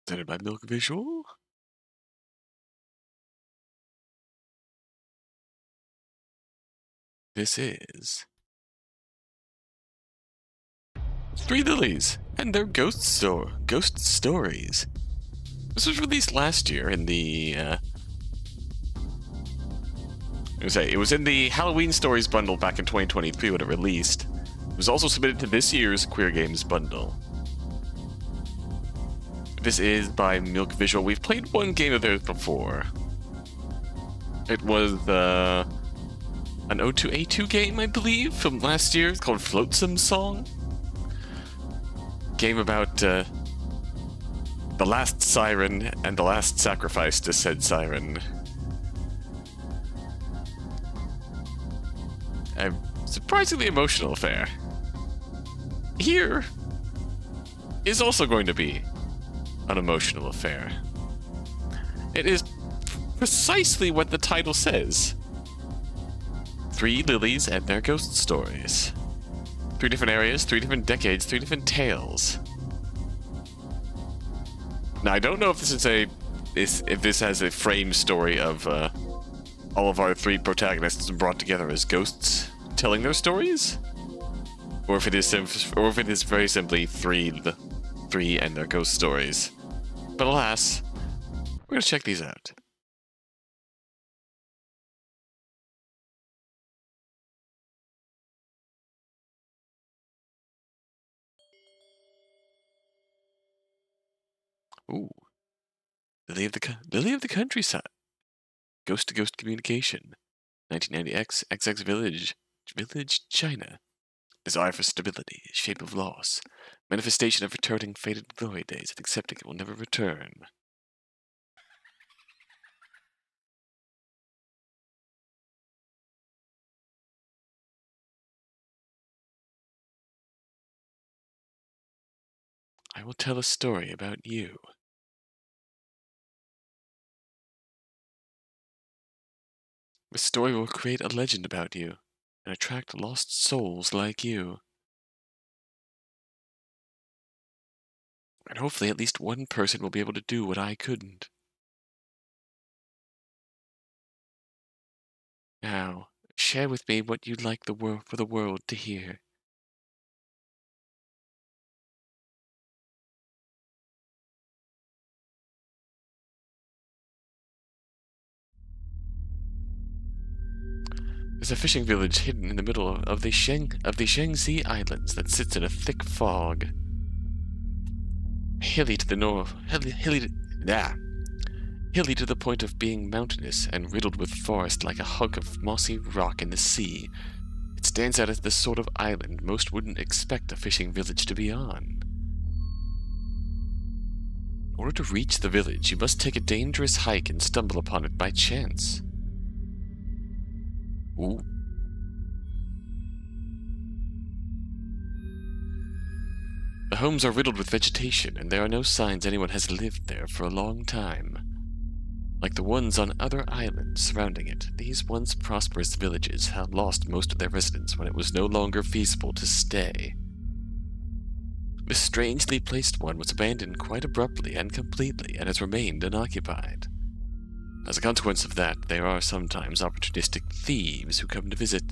Presented by Milk Visual. This is Three Lilies and their ghost stories. This was released last year in the it was in the Halloween Stories bundle back in 2023 when it released. It was also submitted to this year's Queer Games bundle. This is by Milk Visual. We've played one game of theirs before. It was an O2A2 game, I believe, from last year. It's called Flotsam Song. Game about the last siren and the last sacrifice to said siren. A surprisingly emotional affair. Here is also going to be an emotional affair. It is precisely what the title says. Three Lilies and their ghost stories. 3 different areas, 3 different decades, 3 different tales. Now, I don't know if this has a frame story of all of our 3 protagonists brought together as ghosts telling their stories, or if it is very simply three and their ghost stories. But alas, we're gonna check these out. Ooh, Lily of the Countryside. Ghost-to-ghost communication. 1990X, XX Village, China. Desire for stability, shape of loss. Manifestation of returning faded glory days and accepting it will never return. I will tell a story about you. This story will create a legend about you and attract lost souls like you. And hopefully at least one person will be able to do what I couldn't. Now, share with me what you'd like for the world to hear. There's a fishing village hidden in the middle of the Shengsi Islands that sits in a thick fog. Hilly to the north, hilly to the point of being mountainous and riddled with forest like a hunk of mossy rock in the sea. It stands out as the sort of island most wouldn't expect a fishing village to be on. In order to reach the village, you must take a dangerous hike and stumble upon it by chance. Ooh. The homes are riddled with vegetation, and there are no signs anyone has lived there for a long time. Like the ones on other islands surrounding it, these once prosperous villages had lost most of their residents when it was no longer feasible to stay. This strangely placed one was abandoned quite abruptly and completely, and has remained unoccupied. As a consequence of that, there are sometimes opportunistic thieves who come to visit.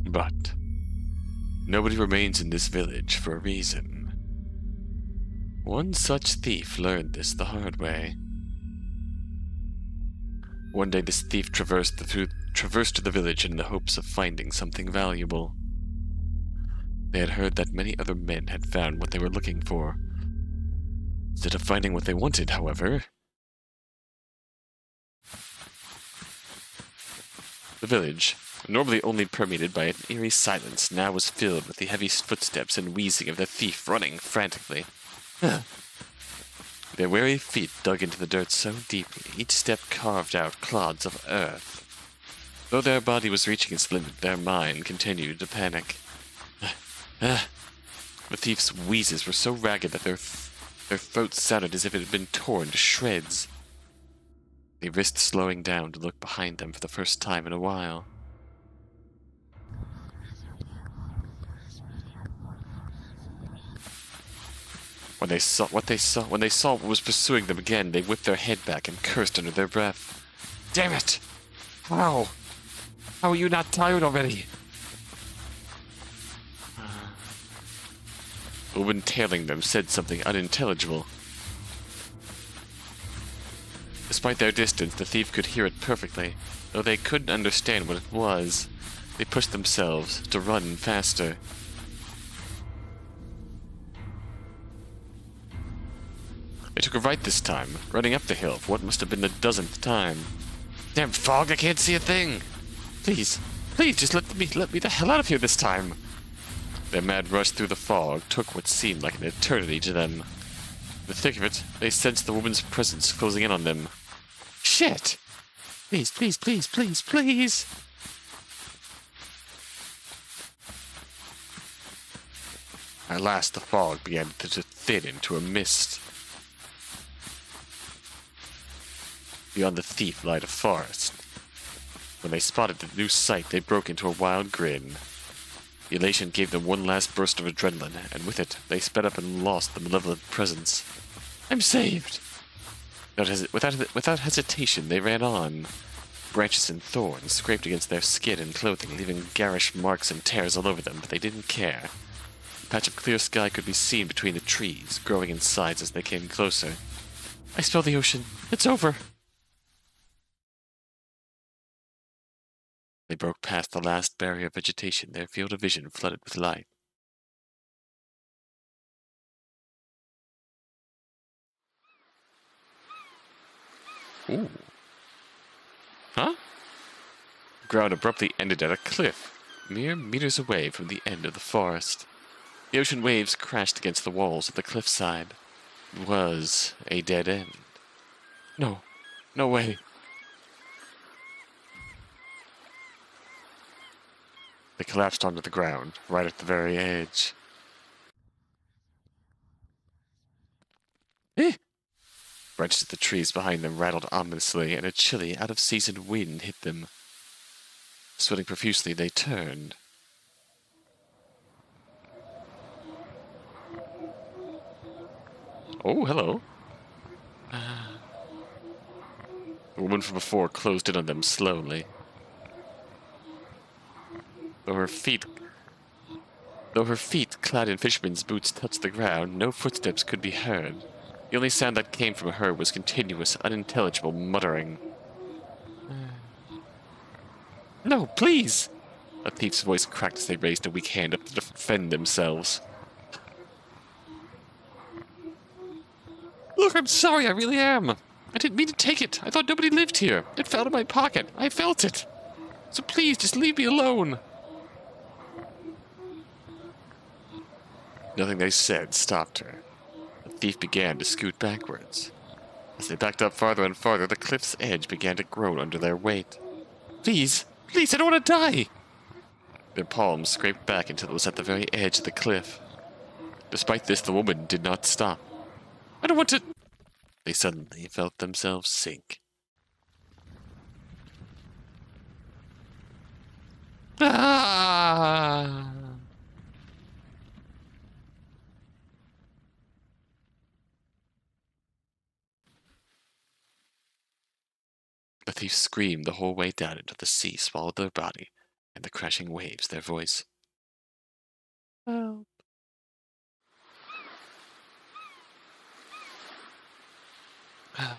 But nobody remains in this village for a reason. One such thief learned this the hard way. One day this thief traversed to the village in the hopes of finding something valuable. They had heard that many other men had found what they were looking for. Instead of finding what they wanted, however, the village, normally only permeated by an eerie silence, now was filled with the heavy footsteps and wheezing of the thief running frantically. Their weary feet dug into the dirt so deeply, each step carved out clods of earth. Though their body was reaching its limit, their mind continued to panic. The thief's wheezes were so ragged that their throats sounded as if it had been torn to shreds. They risked slowing down to look behind them for the first time in a while. When they saw what was pursuing them again, they whipped their head back and cursed under their breath. Damn it! How? How are you not tired already? The woman tailing them said something unintelligible. Despite their distance, the thief could hear it perfectly. Though they couldn't understand what it was, they pushed themselves to run faster. They took a right this time, running up the hill for what must have been the dozenth time. Damn fog, I can't see a thing! Please, please, just let me the hell out of here this time! Their mad rush through the fog took what seemed like an eternity to them. In the thick of it, they sensed the woman's presence closing in on them. Shit! Please, please, please, please, please! At last the fog began to thin into a mist. Beyond the thief lied a forest. When they spotted the new sight, they broke into a wild grin. The elation gave them one last burst of adrenaline, and with it, they sped up and lost the malevolent presence. I'm saved! Without hesitation, they ran on. Branches and thorns scraped against their skin and clothing, leaving garish marks and tears all over them, but they didn't care. A patch of clear sky could be seen between the trees, growing in size as they came closer. I smell the ocean. It's over! They broke past the last barrier of vegetation, their field of vision flooded with light. Ooh. Huh? The ground abruptly ended at a cliff, mere meters away from the end of the forest. The ocean waves crashed against the walls of the cliffside. It was a dead end. No. No way. They collapsed onto the ground, right at the very edge. Eh! Branches of the trees behind them rattled ominously, and a chilly, out-of-season wind hit them. Sweating profusely, they turned. Oh, hello. The woman from before closed in on them slowly. Though her feet, clad in fisherman's boots, touched the ground, no footsteps could be heard. The only sound that came from her was continuous, unintelligible muttering. No, please! A thief's voice cracked as they raised a weak hand up to defend themselves. Look, I'm sorry, I really am. I didn't mean to take it. I thought nobody lived here. It fell out of my pocket. I felt it. So please, just leave me alone. Nothing they said stopped her. The thief began to scoot backwards. As they backed up farther and farther, the cliff's edge began to groan under their weight. Please, please, I don't want to die! Their palms scraped back until it was at the very edge of the cliff. Despite this, the woman did not stop. I don't want to... They suddenly felt themselves sink. Ah! The thief screamed the whole way down until the sea swallowed their body, and the crashing waves their voice. Help. The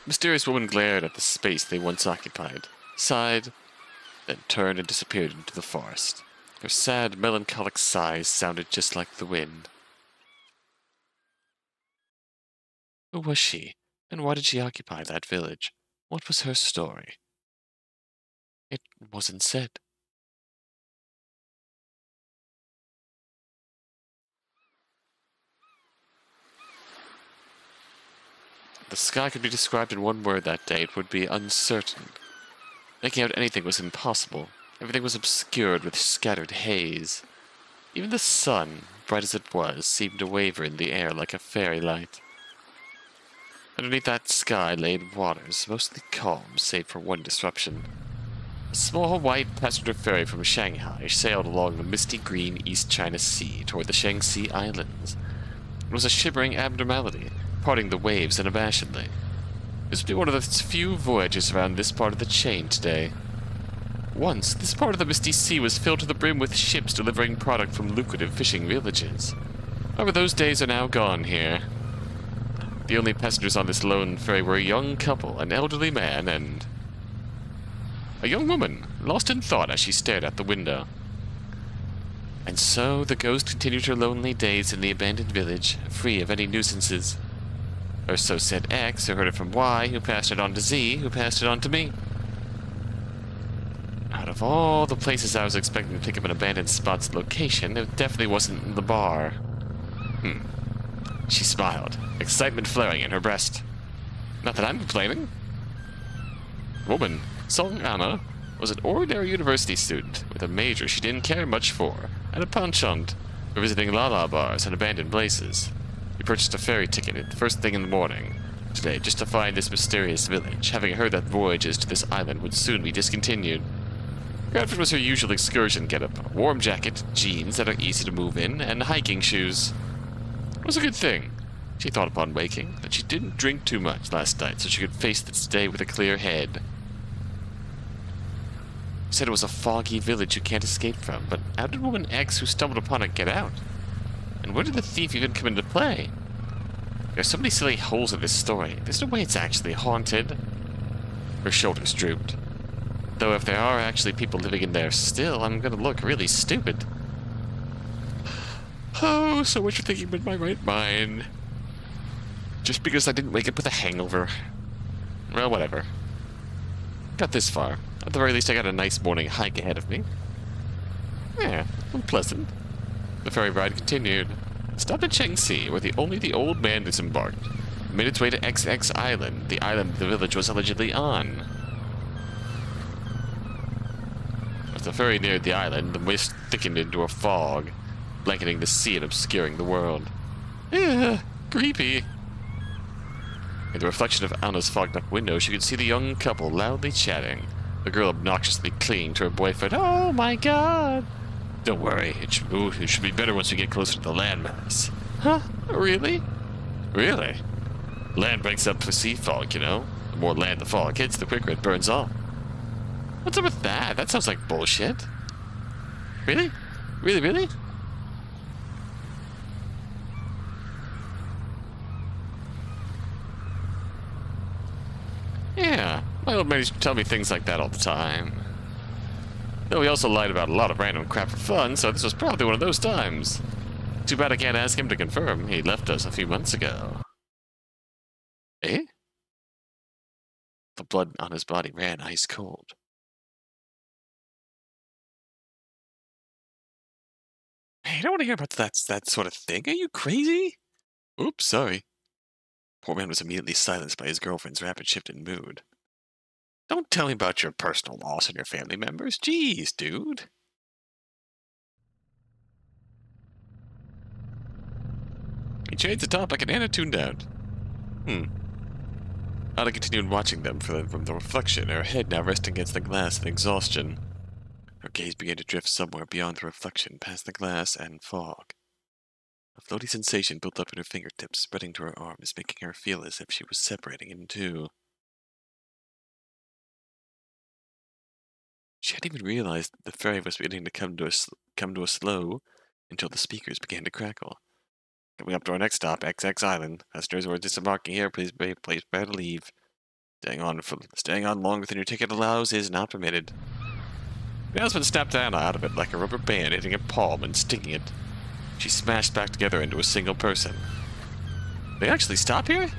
mysterious woman glared at the space they once occupied, sighed, then turned and disappeared into the forest. Her sad, melancholic sighs sounded just like the wind. Who was she, and why did she occupy that village? What was her story? It wasn't said. If the sky could be described in one word that day, it would be uncertain. Making out anything was impossible. Everything was obscured with scattered haze. Even the sun, bright as it was, seemed to waver in the air like a fairy light. Underneath that sky lay waters, mostly calm, save for one disruption. A small white passenger ferry from Shanghai sailed along the misty green East China Sea toward the Shengsi Islands. It was a shimmering abnormality, parting the waves unabashedly. This would be one of the few voyages around this part of the chain today. Once, this part of the misty sea was filled to the brim with ships delivering product from lucrative fishing villages. However, those days are now gone here. The only passengers on this lone ferry were a young couple, an elderly man, and a young woman, lost in thought as she stared out the window. And so the ghost continued her lonely days in the abandoned village, free of any nuisances. Or so said X, who heard it from Y, who passed it on to Z, who passed it on to me. Out of all the places I was expecting to pick up an abandoned spot's location, it definitely wasn't the bar. She smiled, excitement flaring in her breast. Not that I'm complaining. The woman, Song Anna, was an ordinary university student with a major she didn't care much for, and a penchant for visiting la-la bars and abandoned places. He purchased a ferry ticket the first thing in the morning today just to find this mysterious village, having heard that voyages to this island would soon be discontinued. Her outfit was her usual excursion getup: a warm jacket, jeans that are easy to move in, and hiking shoes. It was a good thing, she thought upon waking, that she didn't drink too much last night so she could face this day with a clear head. She said it was a foggy village you can't escape from, but how did woman X who stumbled upon it get out? And where did the thief even come into play? There's so many silly holes in this story. There's no way it's actually haunted. Her shoulders drooped. Though if there are actually people living in there still, I'm gonna look really stupid. Oh, so much for thinking I'm in my right mind. Just because I didn't wake up with a hangover. Well, whatever. Got this far. At the very least, I got a nice morning hike ahead of me. Yeah, pleasant. The ferry ride continued. Stopped at Shengsi, where only the old man disembarked. Made its way to XX Island, the island the village was allegedly on. As the ferry neared the island, the mist thickened into a fog, blanketing the sea and obscuring the world. Creepy. In the reflection of Anna's fogged-up window, she could see the young couple loudly chatting, the girl obnoxiously clinging to her boyfriend. Oh my god! Don't worry, it should be better once we get closer to the landmass. Huh? Really? Really? Land breaks up for sea fog, you know? The more land the fog hits, the quicker it burns off. What's up with that? That sounds like bullshit. Really? Really? Yeah, my old man used to tell me things like that all the time. Though he also lied about a lot of random crap for fun, so this was probably one of those times. Too bad I can't ask him to confirm. He left us a few months ago. Eh? The blood on his body ran ice cold. Hey, I don't want to hear about that sort of thing. Are you crazy? Oops, sorry. Poor man was immediately silenced by his girlfriend's rapid shift in mood. Don't tell me about your personal loss and your family members. Jeez, dude. He changed the topic and Anna tuned out. Anna continued watching them from the reflection, her head now resting against the glass in exhaustion. Her gaze began to drift somewhere beyond the reflection, past the glass and fog. A floaty sensation built up in her fingertips, spreading to her arms, making her feel as if she was separating in two. She hadn't even realized that the ferry was beginning to come to a slow until the speakers began to crackle. Coming up to our next stop, XX Island. Passengers who are disembarking here, please prepare to leave. Staying on longer than your ticket allows is not permitted. The husband snapped Anna out of it like a rubber band, hitting her palm and stinging it. She smashed back together into a single person. They actually stop here?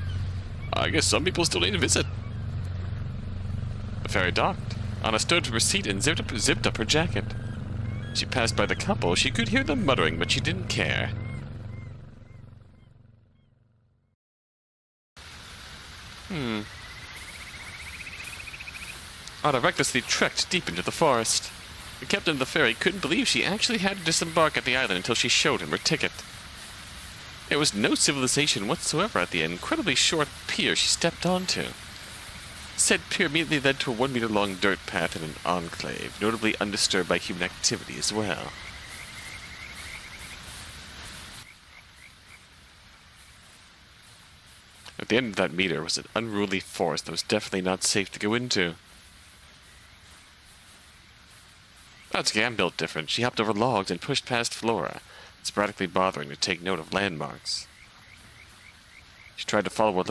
I guess some people still need to visit. The ferry docked. Anna stood from her seat and zipped up her jacket. As she passed by the couple, she could hear them muttering, but she didn't care. Anna recklessly trekked deep into the forest. The captain of the ferry couldn't believe she actually had to disembark at the island until she showed him her ticket. There was no civilization whatsoever at the incredibly short pier she stepped onto. Said pier immediately led to a 1-meter-long dirt path in an enclave, notably undisturbed by human activity as well. As At the end of that meter was an unruly forest that was definitely not safe to go into. That's Gam built different. She hopped over logs and pushed past Flora, sporadically bothering to take note of landmarks. She tried to follow what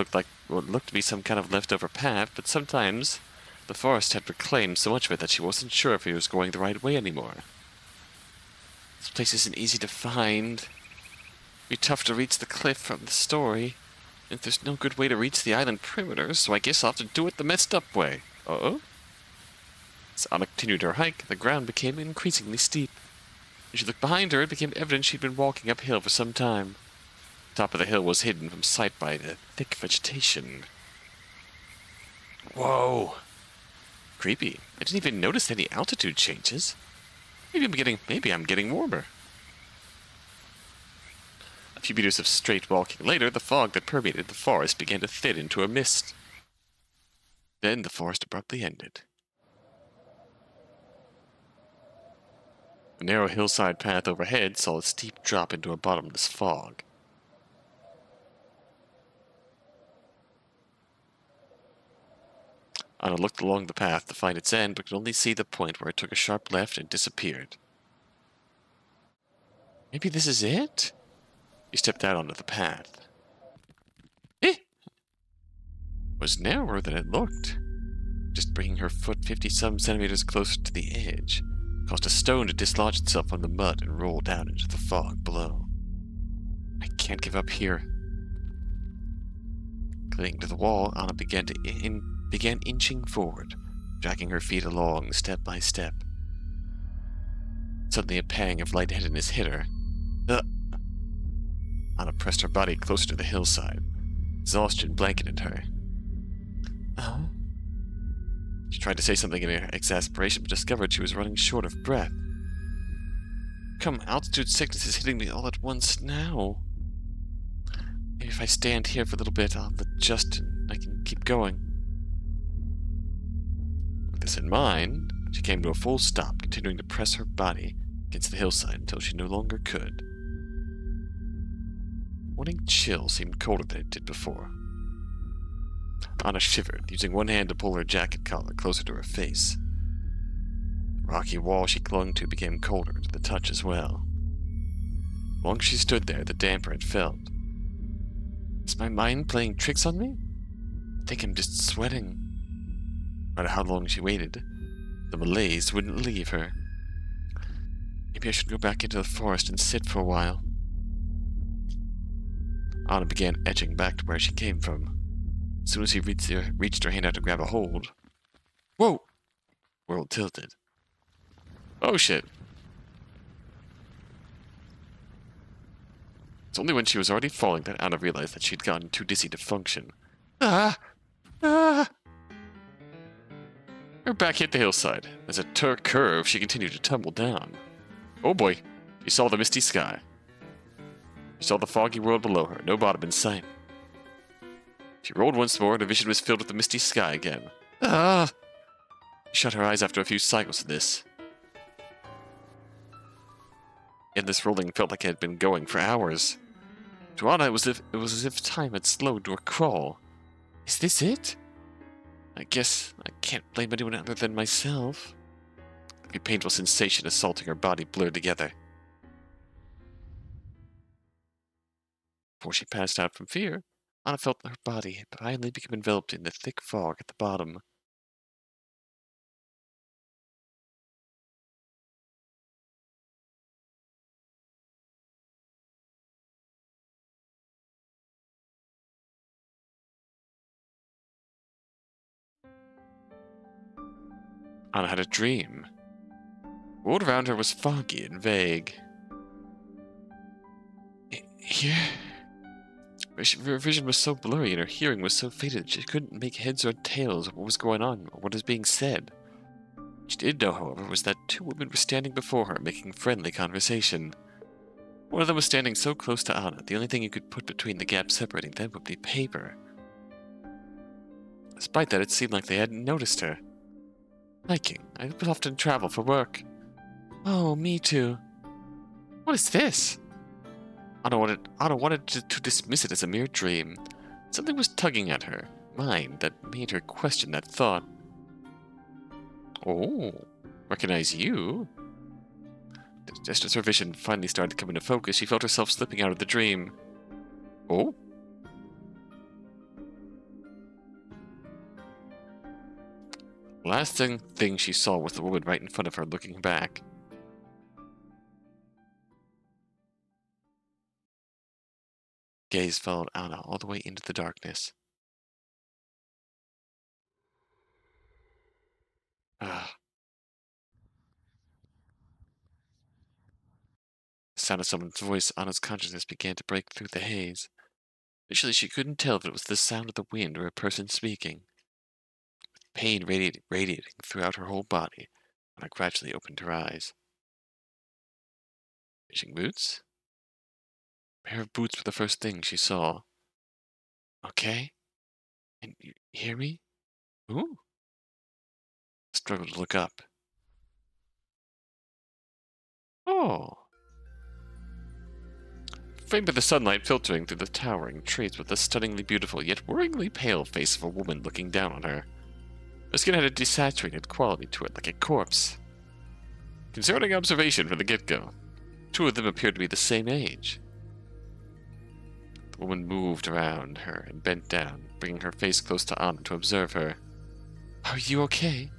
looked to be some kind of leftover path, but sometimes the forest had reclaimed so much of it that she wasn't sure if he was going the right way anymore. This place isn't easy to find. It'd be tough to reach the cliff from the story. And there's no good way to reach the island perimeter, so I guess I'll have to do it the messed up way. Uh-oh? As Anna continued her hike, the ground became increasingly steep. As she looked behind her, it became evident she'd been walking uphill for some time. The top of the hill was hidden from sight by the thick vegetation. Whoa! Creepy. I didn't even notice any altitude changes. Maybe I'm getting warmer. A few meters of straight walking later, the fog that permeated the forest began to thin into a mist. Then the forest abruptly ended. A narrow hillside path overhead saw a steep drop into a bottomless fog. Anna looked along the path to find its end, but could only see the point where it took a sharp left and disappeared. Maybe this is it? She stepped out onto the path. It was narrower than it looked. Just bringing her foot 50-some centimeters closer to the edge caused a stone to dislodge itself from the mud and roll down into the fog below. I can't give up here. Clinging to the wall, Anna began inching forward, dragging her feet along step by step. Suddenly a pang of lightheadedness hit her. Anna pressed her body closer to the hillside. Exhaustion blanketed her. She tried to say something in her exasperation, but discovered she was running short of breath. Come, altitude sickness is hitting me all at once now. Maybe if I stand here for a little bit, I'll adjust and I can keep going. With this in mind, she came to a full stop, continuing to press her body against the hillside until she no longer could. Morning chill seemed colder than it did before. Anna shivered, using one hand to pull her jacket collar closer to her face. The rocky wall she clung to became colder to the touch as well. The longer she stood there, the damper it felt. Is my mind playing tricks on me? I think I'm just sweating. No matter how long she waited, the malaise wouldn't leave her. Maybe I should go back into the forest and sit for a while. Anna began edging back to where she came from. As soon as she reached her hand out to grab a hold. Whoa! World tilted. Oh shit. It's only when she was already falling that Anna realized that she'd gotten too dizzy to function. Her back hit the hillside. As a curve, she continued to tumble down. Oh boy, she saw the misty sky. She saw the foggy world below her, no bottom in sight. She rolled once more, and her vision was filled with the misty sky again. She shut her eyes after a few cycles of this. And this rolling felt like it had been going for hours. To Anna, it was as if time had slowed to a crawl. Is this it? I guess I can't blame anyone other than myself. The painful sensation assaulting her body blurred together. Before she passed out from fear, Anna felt her body finally become enveloped in the thick fog at the bottom. Anna had a dream. The world around her was foggy and vague. Here? Her vision was so blurry and her hearing was so faded that she couldn't make heads or tails of what was going on or what was being said. What she did know, however, was that two women were standing before her, making friendly conversation. One of them was standing so close to Anna, the only thing you could put between the gap separating them would be paper. Despite that, it seemed like they hadn't noticed her. Hiking. I would often travel for work. Oh, me too. What is this? Anna wanted to dismiss it as a mere dream. Something was tugging at her mind that made her question that thought. Oh, recognize you? Just as her vision finally started to come into focus, she felt herself slipping out of the dream. Oh? Last thing she saw was the woman right in front of her looking back. Gaze followed Anna all the way into the darkness. Ah. The sound of someone's voice, Anna's consciousness began to break through the haze. Initially, she couldn't tell if it was the sound of the wind or a person speaking. Pain radiating throughout her whole body, Anna gradually opened her eyes. Fishing boots? A pair of boots were the first thing she saw. Okay? And you hear me? Ooh? Struggled to look up. Oh. Framed by the sunlight filtering through the towering trees with the stunningly beautiful yet worryingly pale face of a woman looking down on her. Her skin had a desaturated quality to it, like a corpse. Concerning observation from the get-go. Two of them appeared to be the same age. The woman moved around her and bent down, bringing her face close to Anna to observe her. Are you okay?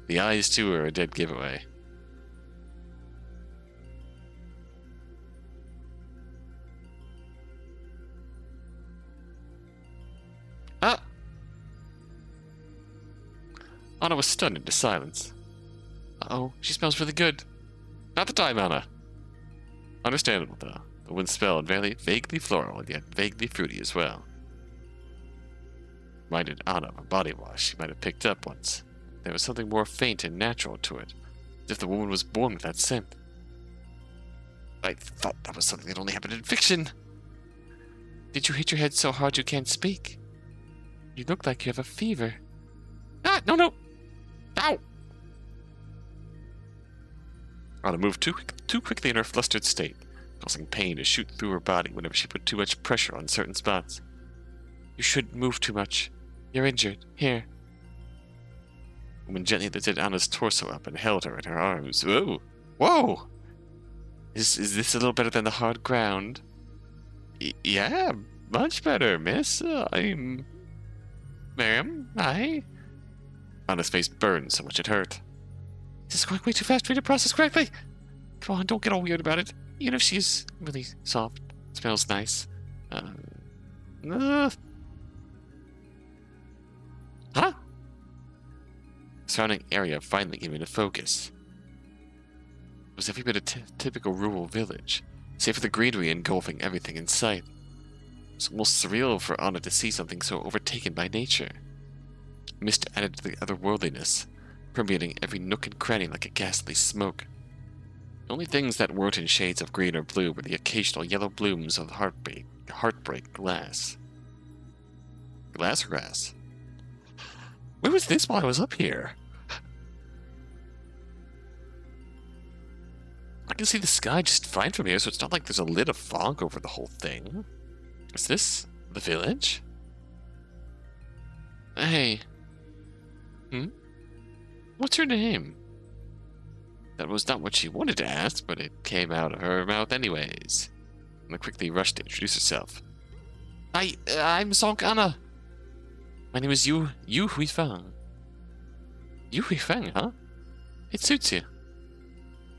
The eyes, too, are a dead giveaway. Ah! Anna was stunned into silence. Uh-oh, she smells really good. Not the time, Anna. Understandable, though. The wind smelled vaguely floral, yet vaguely fruity as well. Reminded Anna of a body wash she might have picked up once. There was something more faint and natural to it, as if the woman was born with that scent. I thought that was something that only happened in fiction. Did you hit your head so hard you can't speak? You look like you have a fever. Ah, no, no! Ow! Anna moved too quickly in her flustered state, causing pain to shoot through her body whenever she put too much pressure on certain spots. You shouldn't move too much. You're injured. Here. The woman gently lifted Anna's torso up and held her in her arms. Whoa! Whoa! Is this a little better than the hard ground? Yeah, much better, miss. Ma'am, Anna's face burned so much it hurt. This is going way too fast for me to process correctly. Come on, don't get all weird about it. Even if she's really soft, smells nice. Huh? The surrounding area finally came into focus. It was every bit a typical rural village, save for the greenery engulfing everything in sight. It was almost surreal for Anna to see something so overtaken by nature. Mist added to the otherworldliness, permeating every nook and cranny like a ghastly smoke. The only things that weren't in shades of green or blue were the occasional yellow blooms of heartbreak glass. Glass or grass? Where was this while I was up here? I can see the sky just fine from here, so it's not like there's a lid of fog over the whole thing. Is this the village? Hey. What's her name? That was not what she wanted to ask, but it came out of her mouth anyways. Anna quickly rushed to introduce herself. I'm Zonk Anna. My name is Yu-Hui-Fang. Yu-Hui-Fang, huh? It suits you.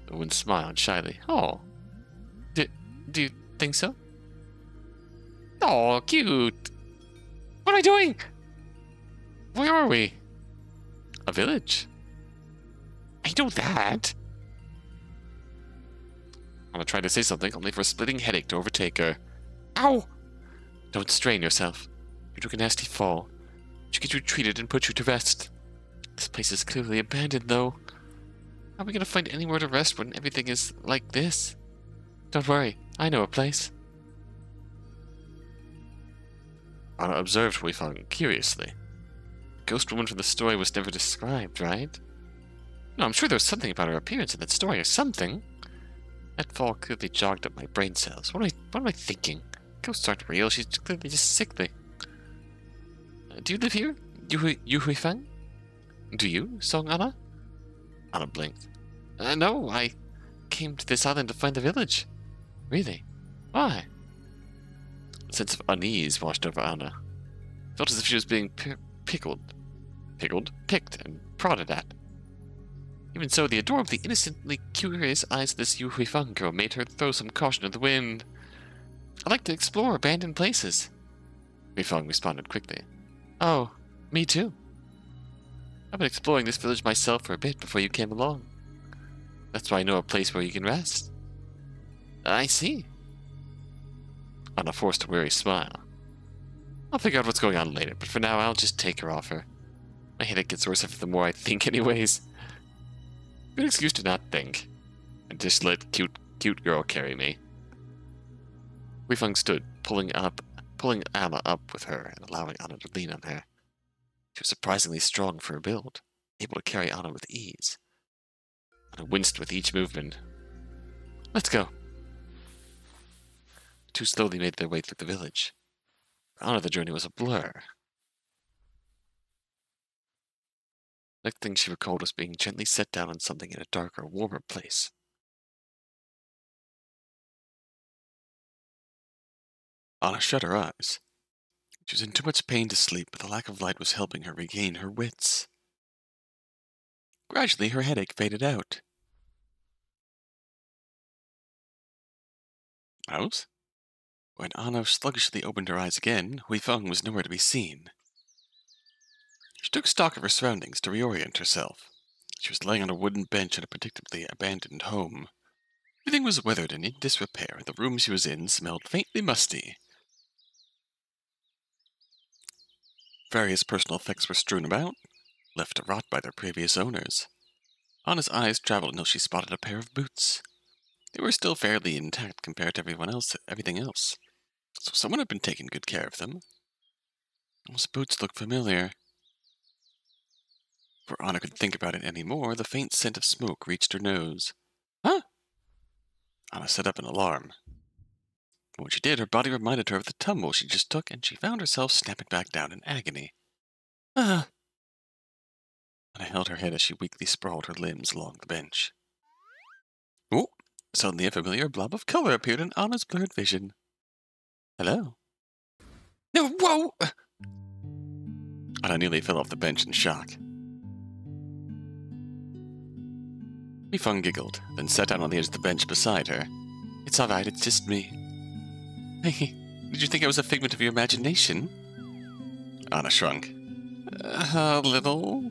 The woman smiled shyly. Oh. Do you think so? Oh, cute. What am I doing? Where are we? A village. I know that. Anna tried to say something, only for a splitting headache to overtake her. Ow! Don't strain yourself. You took a nasty fall. Should get you treated and put you to rest. This place is clearly abandoned, though. How are we going to find anywhere to rest when everything is like this? Don't worry, I know a place. Anna observed Hui-Fang curiously. The ghost woman from the story was never described, right? No, I'm sure there was something about her appearance in that story or something. That fall clearly jogged up my brain cells. What am I thinking? Ghosts aren't real, she's clearly just sickly. Do you live here, Yuhui-fang? Do you, Song Anna? Anna blinked. No, I came to this island to find the village. Really? Why? A sense of unease washed over Anna. Felt as if she was being picked, and prodded at. Even so, the adorably innocently curious eyes of this Yuhui-fang girl made her throw some caution to the wind. I like to explore abandoned places. Hui-fang responded quickly. Oh, me too. I've been exploring this village myself for a bit before you came along. That's why I know a place where you can rest. I see. Anna forced a weary smile. I'll figure out what's going on later, but for now I'll just take her offer. My headache gets worse the more I think anyways. Good excuse to not think. And just let cute girl carry me. Hui-fang stood, pulling Anna up with her and allowing Anna to lean on her. She was surprisingly strong for her build, able to carry Anna with ease. Anna winced with each movement. Let's go. The two slowly made their way through the village. For Anna, the journey was a blur. Next thing she recalled was being gently set down on something in a darker, warmer place. Anna shut her eyes. She was in too much pain to sleep, but the lack of light was helping her regain her wits. Gradually, her headache faded out. House? When Anna sluggishly opened her eyes again, Hui-fang was nowhere to be seen. She took stock of her surroundings to reorient herself. She was laying on a wooden bench in a predictably abandoned home. Everything was weathered and in disrepair, and the room she was in smelled faintly musty. Various personal effects were strewn about, left to rot by their previous owners. Anna's eyes traveled until she spotted a pair of boots. They were still fairly intact compared to everything else. So someone had been taking good care of them. Those boots looked familiar. Before Anna could think about it any more, the faint scent of smoke reached her nose. Huh? Anna set up in alarm. When she did, her body reminded her of the tumble she just took, and she found herself snapping back down in agony. Ah! Anna held her head as she weakly sprawled her limbs along the bench. Oh! Suddenly a familiar blob of color appeared in Anna's blurred vision. Hello? No, whoa! Anna nearly fell off the bench in shock. Hui-fang giggled, then sat down on the edge of the bench beside her. It's all right, it's just me. Hey, did you think I was a figment of your imagination? Anna shrunk. A little.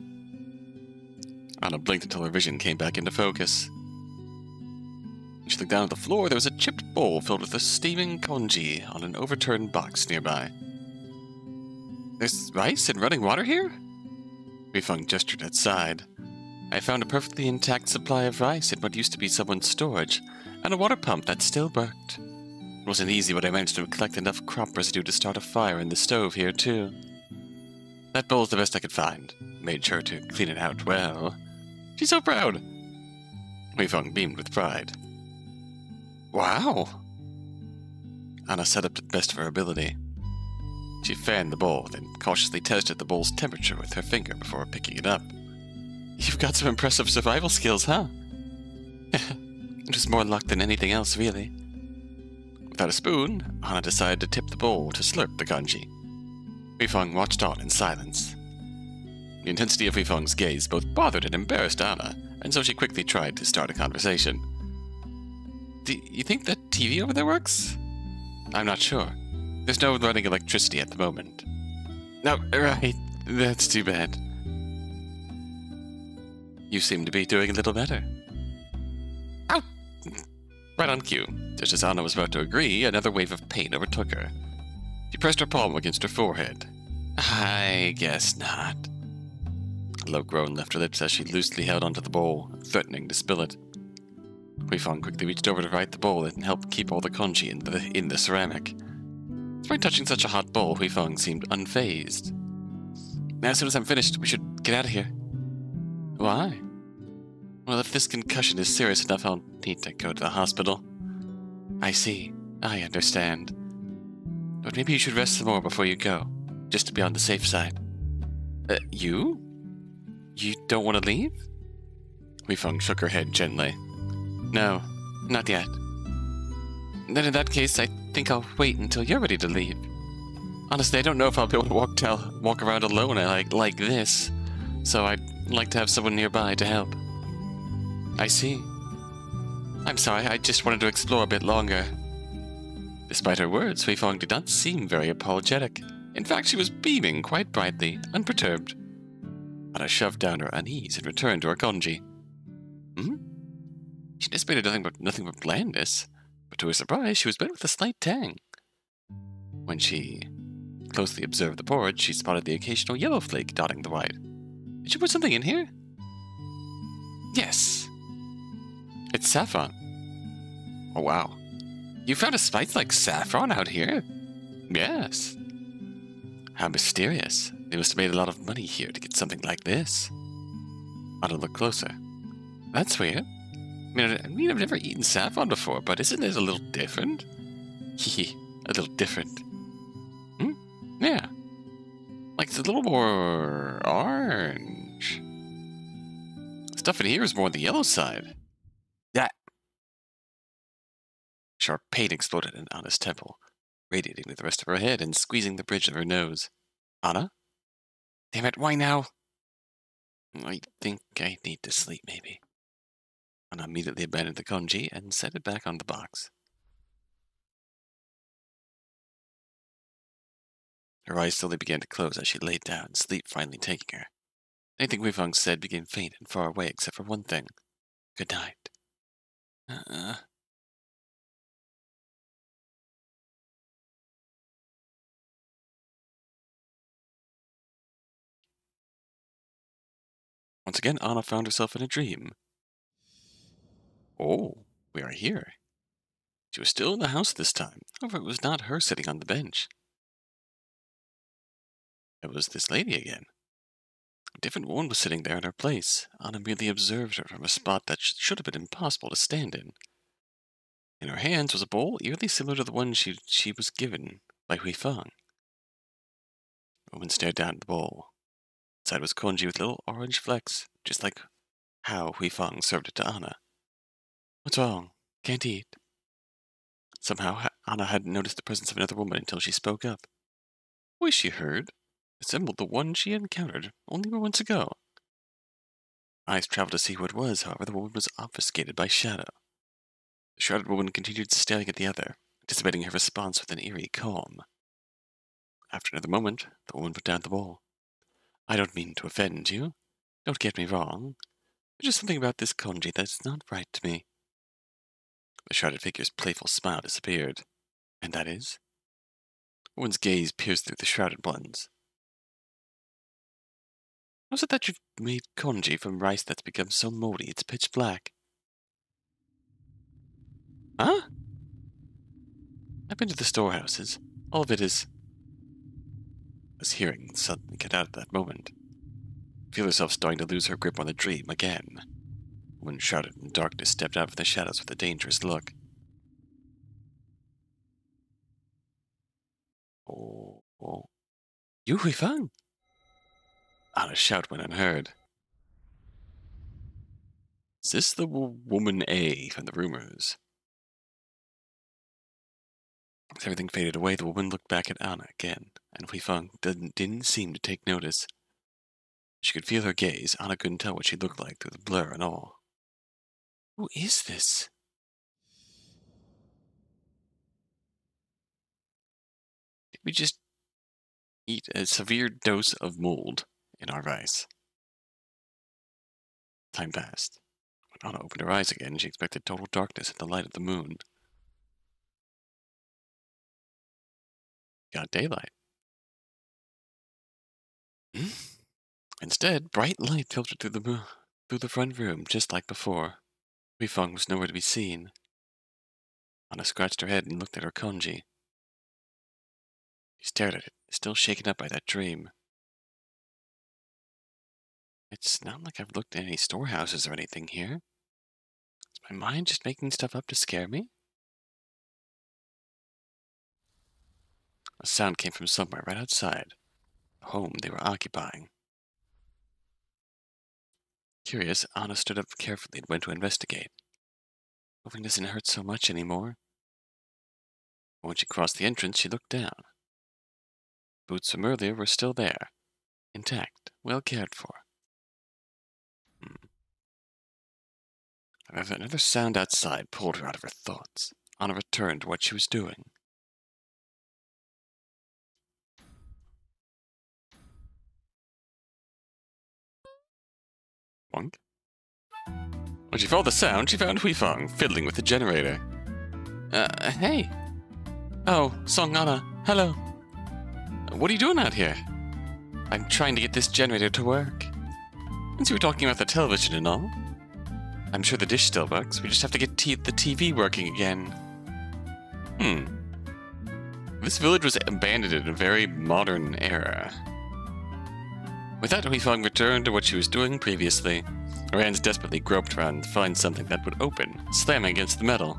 Anna blinked until her vision came back into focus. When she looked down at the floor, there was a chipped bowl filled with a steaming congee on an overturned box nearby. There's rice and running water here? Hui-fang gestured outside. I found a perfectly intact supply of rice in what used to be someone's storage, and a water pump that still worked. It wasn't easy, but I managed to collect enough crop residue to start a fire in the stove here, too. That bowl's the best I could find. Made sure to clean it out well. She's so proud! Hui-fang beamed with pride. Wow! Anna set up to the best of her ability. She fanned the bowl, then cautiously tested the bowl's temperature with her finger before picking it up. You've got some impressive survival skills, huh? It was more luck than anything else, really. Without a spoon, Anna decided to tip the bowl to slurp the congee. Hui-fang watched on in silence. The intensity of Hui-fang's gaze both bothered and embarrassed Anna, and so she quickly tried to start a conversation. Do you think the TV over there works? I'm not sure. There's no running electricity at the moment. No, right. That's too bad. You seem to be doing a little better. Ow! Right on cue. Just as Anna was about to agree, another wave of pain overtook her. She pressed her palm against her forehead. I guess not. A low groan left her lips as she loosely held onto the bowl, threatening to spill it. Hui-fang quickly reached over to right the bowl and helped keep all the congee in the ceramic. Despite touching such a hot bowl, Hui-fang seemed unfazed. As soon as I'm finished, we should get out of here. Why? Well, if this concussion is serious enough, I'll need to go to the hospital. I see. I understand. But maybe you should rest some more before you go. just to be on the safe side. You? You don't want to leave? Hui Feng shook her head gently. No, not yet. Then in that case, I think I'll wait until you're ready to leave. Honestly, I don't know if I'll be able to walk around alone like this, so I'd like to have someone nearby to help. I see. I'm sorry, I just wanted to explore a bit longer. Despite her words, Hui Feng did not seem very apologetic. In fact, she was beaming quite brightly, unperturbed. Anna shoved down her unease and returned to her kanji. She anticipated nothing but blandness, but to her surprise, she was met with a slight tang. When she closely observed the porridge, she spotted the occasional yellow flake dotting the white. Did you put something in here? Yes. It's saffron. Oh, wow. You found a spice like saffron out here? Yes. How mysterious. They must have made a lot of money here to get something like this. Anna looked closer. That's weird. I mean, I've never eaten saffron before, but isn't it a little different? Hee, a little different. Yeah. Like, it's a little more orange. Stuff in here is more on the yellow side. That. Sharp pain exploded in Anna's temple, radiating to the rest of her head and squeezing the bridge of her nose. Anna? Damn it, why now? I think I need to sleep, maybe. Anna immediately abandoned the kanji and set it back on the box. Her eyes slowly began to close as she laid down, sleep finally taking her. Anything Hui Feng said became faint and far away except for one thing. Good night. Once again, Anna found herself in a dream. Oh, we are here. She was still in the house this time. However, it was not her sitting on the bench. It was this lady again. A different woman was sitting there in her place. Anna merely observed her from a spot that should have been impossible to stand in. In her hands was a bowl eerily similar to the one she was given by Hui Feng. The woman stared down at the bowl. Inside was congee with little orange flecks, just like how Hui Feng served it to Anna. What's wrong? Can't eat? Somehow, Anna hadn't noticed the presence of another woman until she spoke up. The voice she heard resembled the one she had encountered only moments ago. Eyes traveled to see who it was, however, the woman was obfuscated by shadow. The shrouded woman continued staring at the other, anticipating her response with an eerie calm. After another moment, the woman put down the bowl. I don't mean to offend you. Don't get me wrong. There's just something about this kanji that's not right to me. The shrouded figure's playful smile disappeared. And that is? The woman's gaze pierced through the shrouded ones. How's it that you've made congee from rice that's become so moldy it's pitch black? Huh? I've been to the storehouses. All of it is... As hearing suddenly cut out at that moment. Feel herself starting to lose her grip on the dream again. The woman shrouded in darkness stepped out from the shadows with a dangerous look. Oh. You Hui Feng? Anna's shout went unheard. Is this the woman A from the rumors? As everything faded away, the woman looked back at Anna again, and Hui Feng didn't seem to take notice. She could feel her gaze. Anna couldn't tell what she looked like through the blur and all. Who is this? Did we just eat a severe dose of mold in our rice? Time passed. When Anna opened her eyes again, she expected total darkness in the light of the moon. Got daylight. Instead, bright light filtered through the front room, just like before. Hui Feng was nowhere to be seen. Anna scratched her head and looked at her kanji. She stared at it, still shaken up by that dream. It's not like I've looked at any storehouses or anything here. Is my mind just making stuff up to scare me? A sound came from somewhere right outside. home they were occupying. Curious, Anna stood up carefully and went to investigate. Moving doesn't hurt so much anymore. When she crossed the entrance, she looked down. Boots from earlier were still there, intact, well cared for. Another sound outside pulled her out of her thoughts. Anna returned to what she was doing. Wonk. When she followed the sound, she found Huifeng fiddling with the generator. Hey. Oh, Song Anna, hello. What are you doing out here? I'm trying to get this generator to work. Since you were talking about the television and all, I'm sure the dish still works. We just have to get the TV working again. This village was abandoned in a very modern era. With that, Huifeng returned to what she was doing previously. Her hands desperately groped around to find something that would open, slamming against the metal.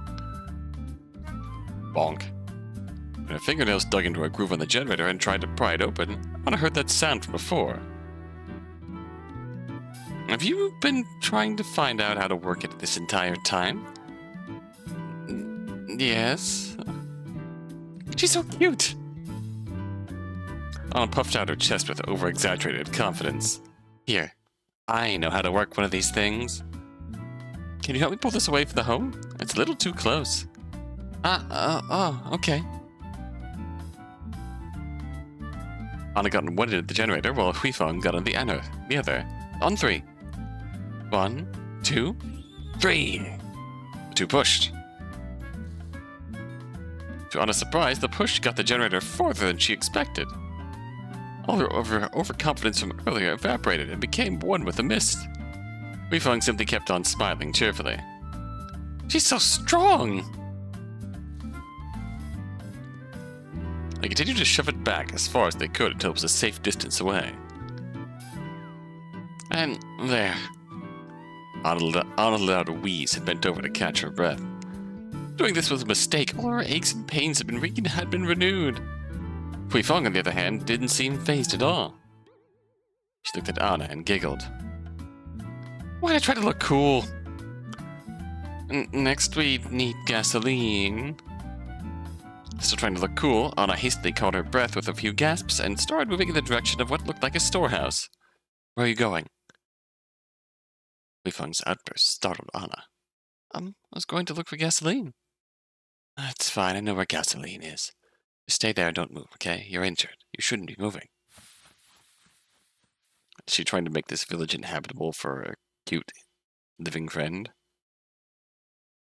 Bonk. When her fingernails dug into a groove on the generator and tried to pry it open, Anna heard that sound from before. Have you been trying to find out how to work it this entire time? Yes. She's so cute! Anna puffed out her chest with over-exaggerated confidence. Here, I know how to work one of these things. Can you help me pull this away from the home? It's a little too close. Okay. Anna got on one end of the generator while Huifeng got on the other. On 3. 1, 2, 3. The two pushed. To Anna's surprise, the push got the generator farther than she expected. All her overconfidence from earlier evaporated and became one with the mist. Huifeng simply kept on smiling cheerfully. She's so strong! They continued to shove it back as far as they could until it was a safe distance away. And there. Anna let out a wheeze and bent over to catch her breath. Doing this was a mistake. All her aches and pains had been renewed. Huifeng, on the other hand, didn't seem fazed at all. She looked at Anna and giggled. Why'd I try to look cool? Next we need gasoline. Still trying to look cool, Anna hastily caught her breath with a few gasps and started moving in the direction of what looked like a storehouse. Where are you going? Huifeng's outburst startled Anna. I was going to look for gasoline. That's fine, I know where gasoline is. Just stay there and don't move, okay? You're injured. You shouldn't be moving. Is she trying to make this village inhabitable for a cute living friend?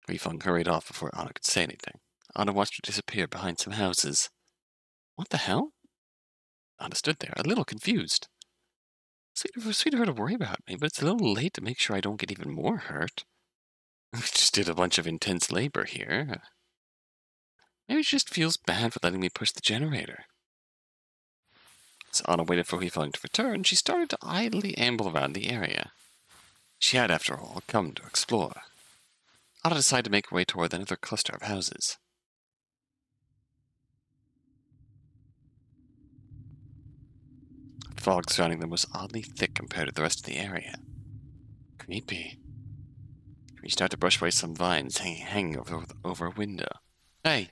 Huifeng hurried off before Anna could say anything. Anna watched her disappear behind some houses. What the hell? Anna stood there, a little confused. Sweet of her to worry about me, but it's a little late to make sure I don't get even more hurt. We just did a bunch of intense labor here. Maybe she just feels bad for letting me push the generator. As Anna waited for Huifeng to return, she started to idly amble around the area. She had, after all, come to explore. Anna decided to make her way toward another cluster of houses. The fog surrounding them was oddly thick compared to the rest of the area. Creepy. She reached out to brush away some vines hanging over a window. Hey!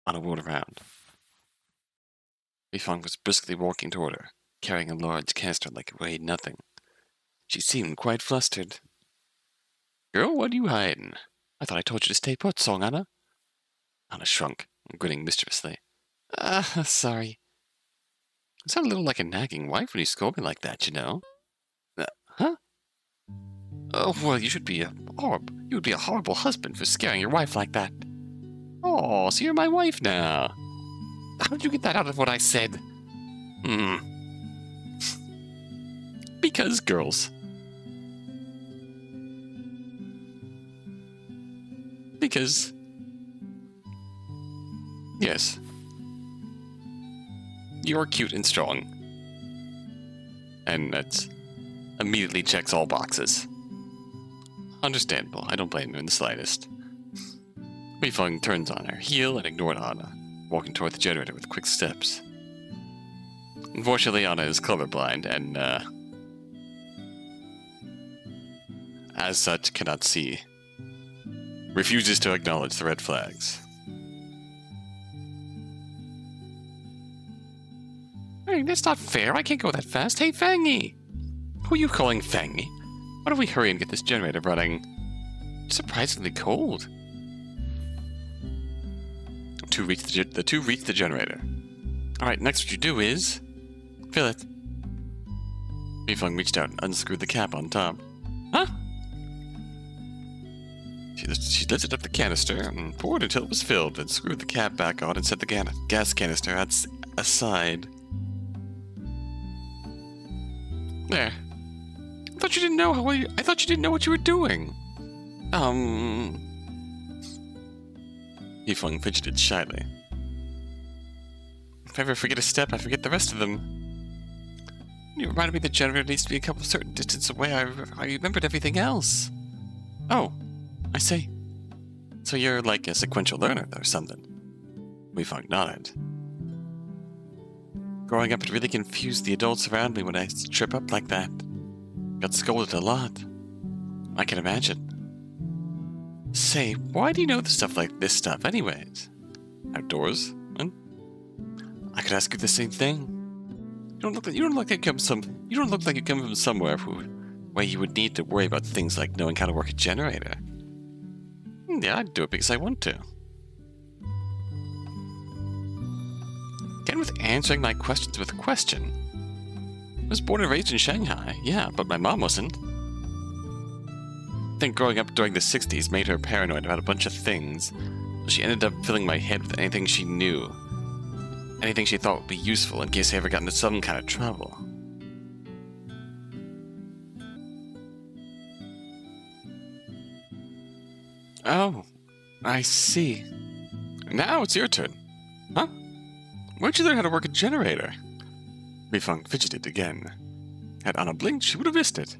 Anna wheeled around. Huifeng was briskly walking toward her, carrying a large canister like it weighed nothing. She seemed quite flustered. Girl, what are you hiding? I thought I told you to stay put, Song Anna. Anna shrunk, grinning mischievously. Sorry. You sound a little like a nagging wife when you scold me like that, you know. Huh? Oh, well, you would be a horrible husband for scaring your wife like that. Oh, so you're my wife now. How did you get that out of what I said? Because girls. Because... yes. You're cute and strong. And that immediately checks all boxes. Understandable, I don't blame you in the slightest. Huifeng turned on her heel and ignored Anna, walking toward the generator with quick steps. Unfortunately, Anna is colorblind and, as such, cannot see. Refuses to acknowledge the red flags. Hey, that's not fair. I can't go that fast. Hey, Fangy! Who are you calling Fangy? Why don't we hurry and get this generator running? It's surprisingly cold. The two reach the generator. Alright, next what you do is... fill it. Mifeng reached out and unscrewed the cap on top. Huh? She lifted up the canister and poured until it was filled, then screwed the cap back on and set the gas canister aside. There. I thought you didn't know what you were doing. Mifeng fidgeted shyly. If I ever forget a step, I forget the rest of them. You reminded me the generator needs to be a certain distance away. I remembered everything else. Oh, I see. So you're like a sequential learner or something. Mifeng nodded. Growing up, it really confused the adults around me when I trip up like that. Got scolded a lot. I can imagine. Say, why do you know this stuff anyways? Outdoors? Huh? I could ask you the same thing. You don't look like you come from somewhere where you would need to worry about things like knowing how to work a generator. Yeah, I'd do it because I want to. Again with answering my questions with a question. I was born and raised in Shanghai, yeah, but my mom wasn't. I think growing up during the 60s made her paranoid about a bunch of things, so she ended up filling my head with anything she knew. Anything she thought would be useful in case I ever got into some kind of trouble. Oh, I see. Now it's your turn. Huh? Where'd you learn how to work a generator? Mifeng fidgeted again. Had Anna blinked, she would have missed it.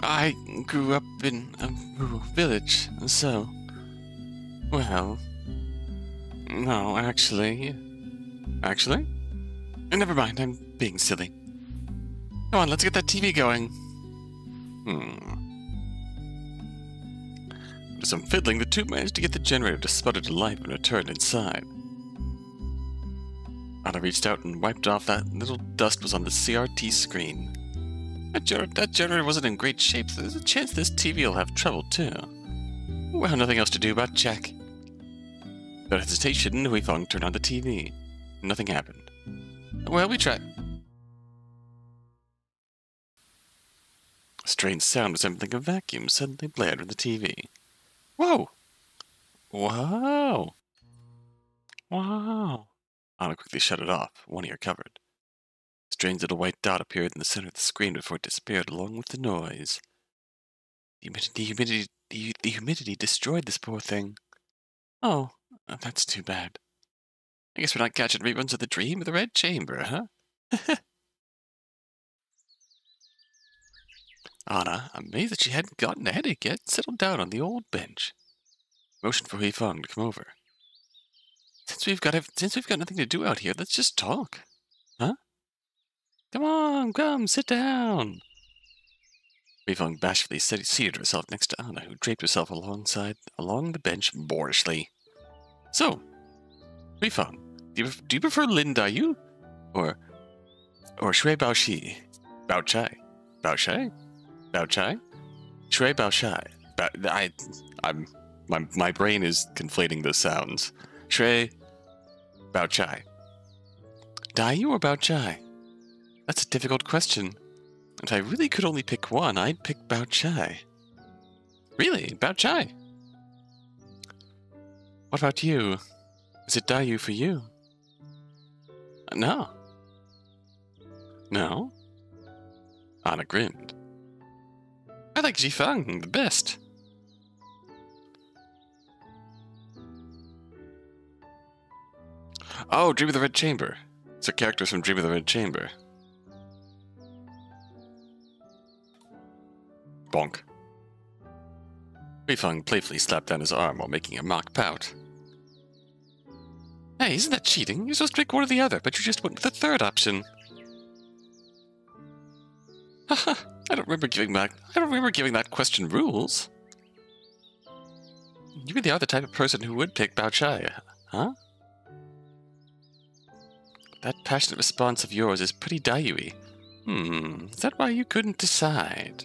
I grew up in a rural village, so... Well... No, actually... Actually? Never mind, I'm being silly. Come on, let's get that TV going. After some fiddling, the two managed to get the generator to sputter to life and returned inside. Anna reached out and wiped off that little dust was on the CRT screen. That generator wasn't in great shape, so there's a chance this TV will have trouble too. Well, nothing else to do but check. Without hesitation, Mifeng turned on the TV. Nothing happened. Well, we tried. A strange sound resembling a vacuum suddenly blared from the TV. Whoa! Wow! Wow! Anna quickly shut it off, one ear covered. A strange little white dot appeared in the center of the screen before it disappeared along with the noise. The humidity destroyed this poor thing. Oh, that's too bad. I guess we're not catching reruns of The Dream of the Red Chamber, huh? Anna, amazed that she hadn't gotten a headache yet, settled down on the old bench. Motioned for Mifeng to come over. Since we've got nothing to do out here, let's just talk. Huh? Come on, come, sit down. Mifeng bashfully seated herself next to Anna, who draped herself along the bench boorishly. So, Mifeng, do you prefer Lin Dayu? Or Shui Bao Shi? Bao Chai? Bao Shai? Bao Chai? Shui Bao Shai. My brain is conflating those sounds. Shui Bao Chai. Dayu or Bao Chai? That's a difficult question. If I really could only pick one, I'd pick Bao Chai. Really? Bao Chai? What about you? Is it Dayu for you? No. No? Anna grinned. I like Jifeng the best. Oh, Dream of the Red Chamber. It's a character from Dream of the Red Chamber. Bonk. Mifeng playfully slapped down his arm while making a mock pout. Hey, isn't that cheating? You're supposed to pick one or the other, but you just went with the third option. Haha, I don't remember giving that question rules. You really are the type of person who would pick Bao Chai, huh? That passionate response of yours is pretty Daiyui. Is that why you couldn't decide?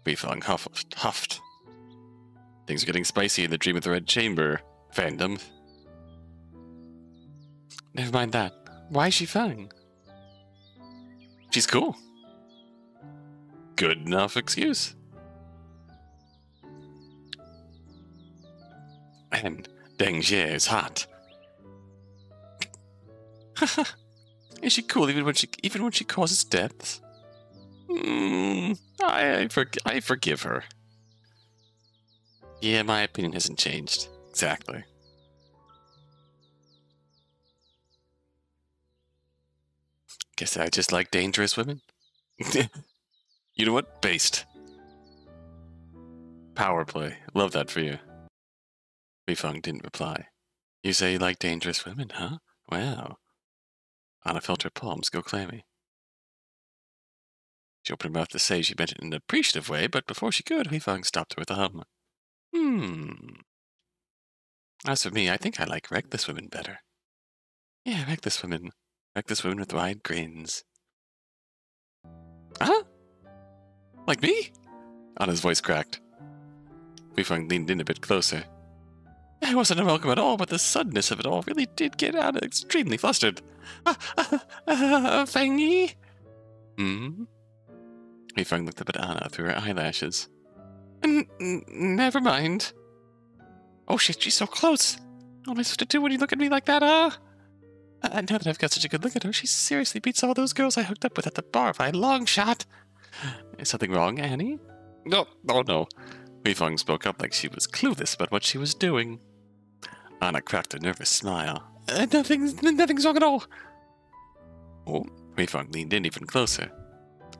Weifeng huffed. Things are getting spicy in the Dream of the Red Chamber fandom. Never mind that. Why is she Feng? She's cool. Good enough excuse. And Deng Jie is hot. Is she cool even when she causes deaths? I forgive her. Yeah, my opinion hasn't changed. Exactly. Guess I just like dangerous women. You know what? Based. Power play. Love that for you. Weifeng didn't reply. You say you like dangerous women, huh? Wow. Anna felt her palms go clammy. She opened her mouth to say she meant it in an appreciative way, but before she could, Weifeng stopped her with a hum. As for me, I think I like reckless women better. Yeah, reckless women. Reckless women with wide grins. Huh? Like me? Anna's voice cracked. Weifeng leaned in a bit closer. I wasn't unwelcome at all, but the suddenness of it all really did get Anna extremely flustered. Feng Yi? Weifeng looked up at Anna through her eyelashes. Never mind. Oh shit, she's so close. What am I supposed to do when you look at me like that, now that I've got such a good look at her, she seriously beats all those girls I hooked up with at the bar by a long shot. Is something wrong, Annie? No, oh no. Weifeng spoke up like she was clueless about what she was doing. Anna cracked a nervous smile. Nothing's wrong at all. Oh, Weifeng leaned in even closer.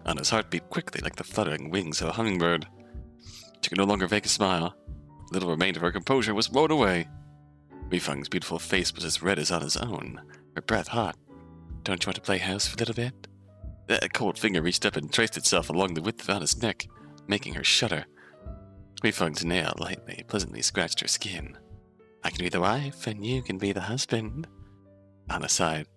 Anna's heart beat quickly like the fluttering wings of a hummingbird. She could no longer fake a smile. Little remained of her composure was blown away. Weifeng's beautiful face was as red as Anna's own, her breath hot. Don't you want to play house for a little bit? A cold finger reached up and traced itself along the width of Anna's neck, making her shudder. Weifeng's nail lightly, pleasantly scratched her skin. I can be the wife, and you can be the husband. Anna sighed.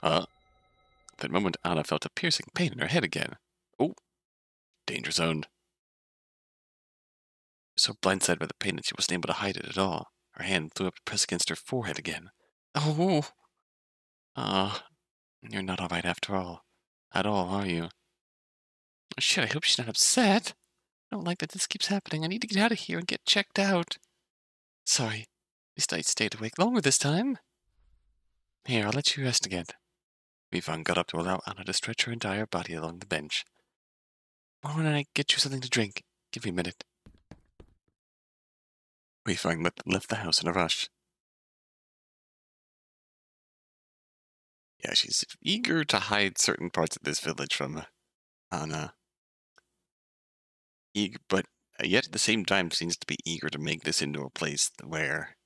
That moment Anna felt a piercing pain in her head again. Oh, danger zone. So blindsided by the pain that she wasn't able to hide it at all. Her hand flew up to press against her forehead again. Oh! You're not all right after all. At all, are you? Shit, I hope she's not upset. I don't like that this keeps happening. I need to get out of here and get checked out. Sorry. At least I stayed awake longer this time. Here, I'll let you rest again. Weifeng got up to allow Anna to stretch her entire body along the bench. Why don't I get you something to drink? Give me a minute. Weifeng left the house in a rush. Yeah, she's eager to hide certain parts of this village from Anna. But yet at the same time seems to be eager to make this into a place where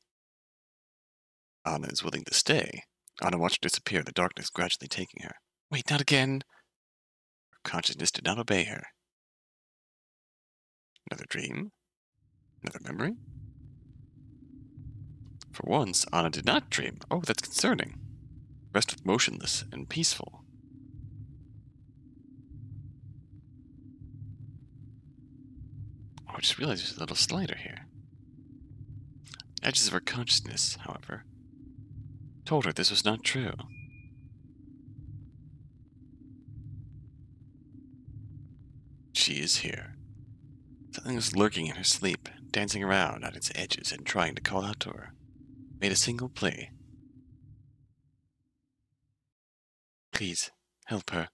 Anna is willing to stay. Anna watched her disappear, the darkness gradually taking her. Wait, not again! Her consciousness did not obey her. Another dream? Another memory? For once, Anna did not dream. Oh, that's concerning. Rested motionless and peaceful. Oh, I just realized there's a little slider here. Edges of her consciousness, however, told her this was not true. She is here. Something was lurking in her sleep, dancing around at its edges and trying to call out to her. Made a single plea. Please, help her.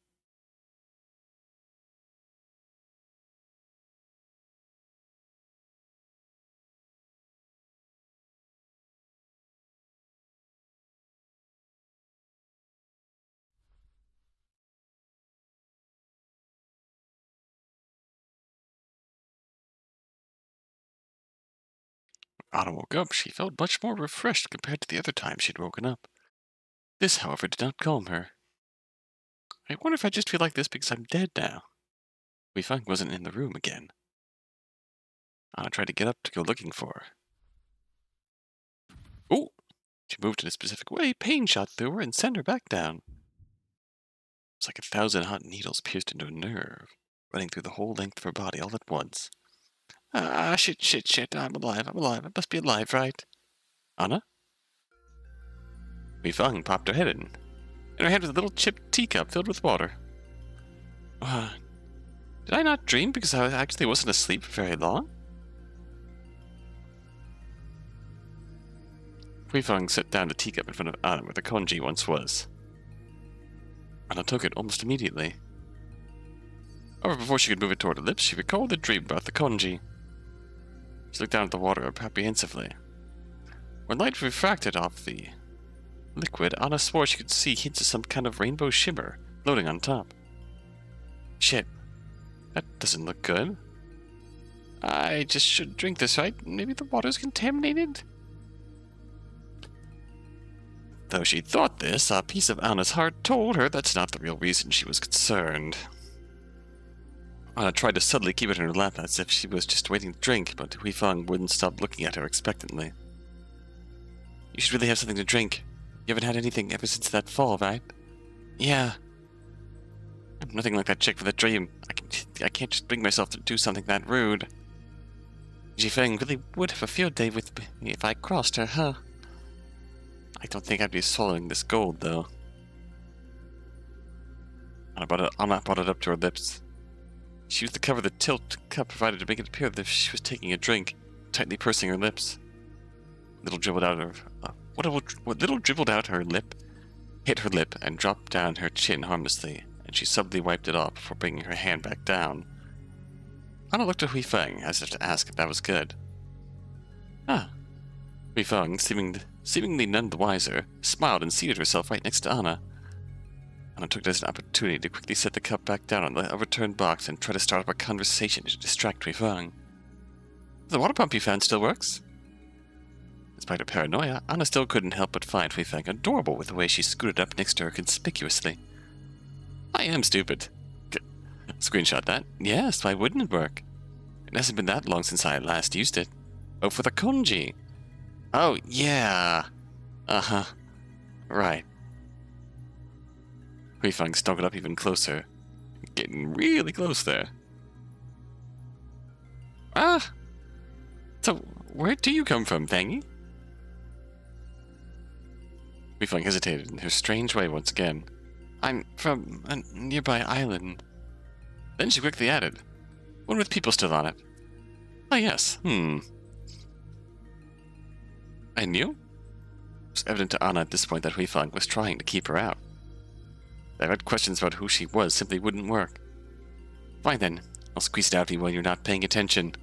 Anna woke up. She felt much more refreshed compared to the other time she'd woken up. This, however, did not calm her. I wonder if I just feel like this because I'm dead now. Weifeng wasn't in the room again. Anna tried to get up to go looking for her. Oh! She moved in a specific way. Pain shot through her and sent her back down. It's like 1,000 hot needles pierced into a nerve, running through the whole length of her body all at once. Ah, shit. I'm alive. I must be alive, right? Anna? Weifeng popped her head in. In her hand was a little chipped teacup filled with water. Did I not dream because I actually wasn't asleep for very long? Weifeng set down the teacup in front of Anna where the congee once was. Anna took it almost immediately. However, before she could move it toward her lips, she recalled the dream about the congee. She looked down at the water apprehensively. When light refracted off the liquid, Anna swore she could see hints of some kind of rainbow shimmer floating on top. Shit. That doesn't look good. I just should drink this, right? Maybe the water's contaminated? Though she thought this, a piece of Anna's heart told her that's not the real reason she was concerned. Anna tried to subtly keep it in her lap as if she was just waiting to drink, but Weifeng wouldn't stop looking at her expectantly. You should really have something to drink. You haven't had anything ever since that fall, right? Yeah. I'm nothing like that chick with a dream. I can't just bring myself to do something that rude. Jifeng really would have a field day with me if I crossed her, huh? I don't think I'd be swallowing this gold, though. Anna brought it up to her lips. She used the cover the tilt cup provided to make it appear that if she was taking a drink, tightly pursing her lips. What little dribbled out her lip hit her lip and dropped down her chin harmlessly, and she subtly wiped it off before bringing her hand back down. Anna looked at Weifeng as if to ask if that was good. Ah. Weifeng, seemingly none the wiser, smiled and seated herself right next to Anna. Anna took it as an opportunity to quickly set the cup back down on the overturned box and try to start up a conversation to distract Weifeng. The water pump you found still works? Despite her paranoia, Anna still couldn't help but find Weifeng adorable with the way she scooted up next to her conspicuously. I am stupid. Screenshot that. Yes, why wouldn't it work? It hasn't been that long since I last used it. Oh, for the congee. Oh, yeah. Uh-huh. Right. Weifeng snuggled up even closer. Getting really close there. Ah! So, where do you come from, Fangy? Weifeng hesitated in her strange way once again. I'm from a nearby island. Then she quickly added, one with people still on it. Ah, yes. And you? It was evident to Anna at this point that Weifeng was trying to keep her out. Direct questions about who she was simply wouldn't work. Fine then, I'll squeeze it out of you while you're not paying attention.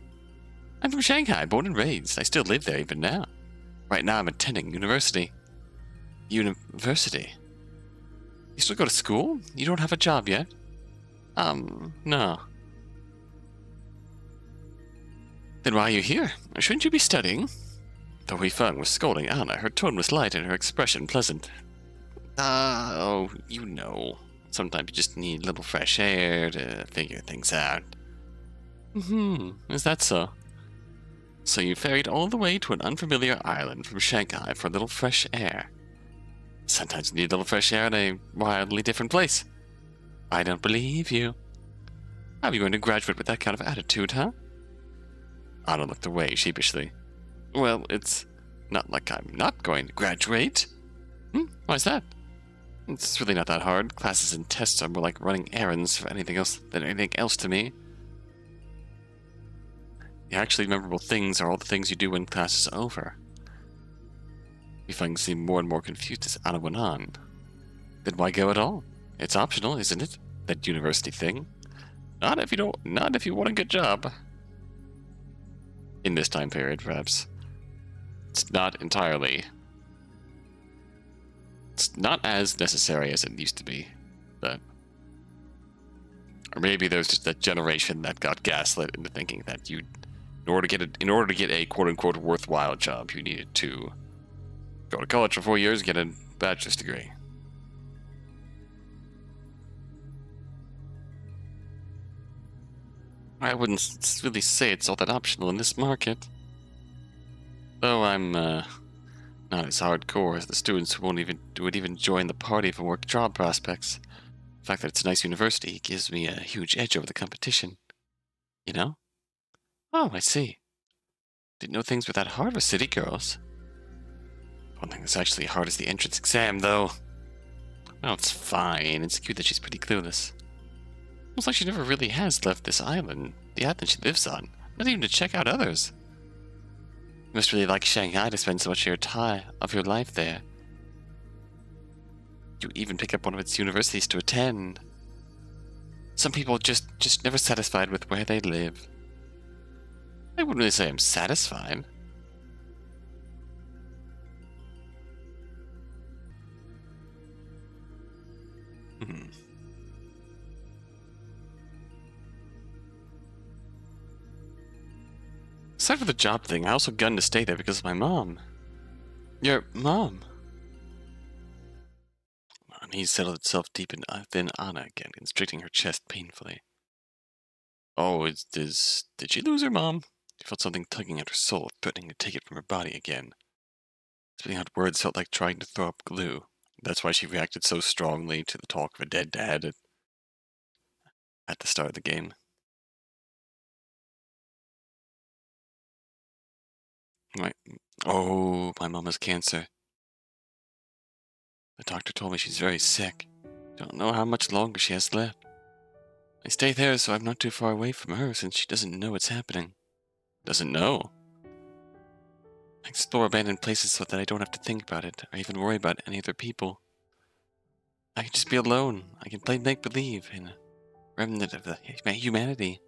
I'm from Shanghai, born and raised. I still live there even now. Right now I'm attending university. University? You still go to school? You don't have a job yet? No. Then why are you here? Shouldn't you be studying? Though Weifeng was scolding Anna, her tone was light and her expression pleasant. Oh, you know. Sometimes you just need a little fresh air to figure things out. Is that so? So you ferried all the way to an unfamiliar island from Shanghai for a little fresh air. Sometimes you need a little fresh air in a wildly different place. I don't believe you. How are you going to graduate with that kind of attitude, huh? Anna looked away sheepishly. Well, it's not like I'm not going to graduate. Why's that? It's really not that hard. Classes and tests are more like running errands for anything else to me. The actually memorable things are all the things you do when class is over. Weifeng seemed more and more confused as Anna went on. Then why go at all? It's optional, isn't it? That university thing. Not if you want a good job. In this time period, perhaps. It's not as necessary as it used to be. But or maybe there's just that generation that got gaslit into thinking that you In order to get a quote-unquote worthwhile job, you needed to go to college for 4 years and get a bachelor's degree. I wouldn't really say it's all that optional in this market. Though I'm not as hardcore as the students who would even join the party for work job prospects. The fact that it's a nice university gives me a huge edge over the competition. You know? Oh, I see. Didn't know things were that hard for city girls. One thing that's actually hard is the entrance exam, though. Well, it's fine. It's cute that she's pretty clueless. Almost like she never really has left this island, the island she lives on, not even to check out others. You must really like Shanghai to spend so much of your life there. You even pick up one of its universities to attend. Some people just never satisfied with where they live. I wouldn't really say I'm satisfied. Aside from the job thing, I also gunned to stay there because of my mom. Your mom? My knees settled itself deep in thin Anna again, constricting her chest painfully. Oh, did she lose her mom? She felt something tugging at her soul, threatening to take it from her body again. Spitting out words felt like trying to throw up glue. That's why she reacted so strongly to the talk of a dead dad at the start of the game. My mom has cancer. The doctor told me she's very sick. Don't know how much longer she has left. I stay there so I'm not too far away from her since she doesn't know what's happening. Doesn't know? I explore abandoned places so that I don't have to think about it or even worry about any other people. I can just be alone. I can play make-believe in a remnant of the humanity.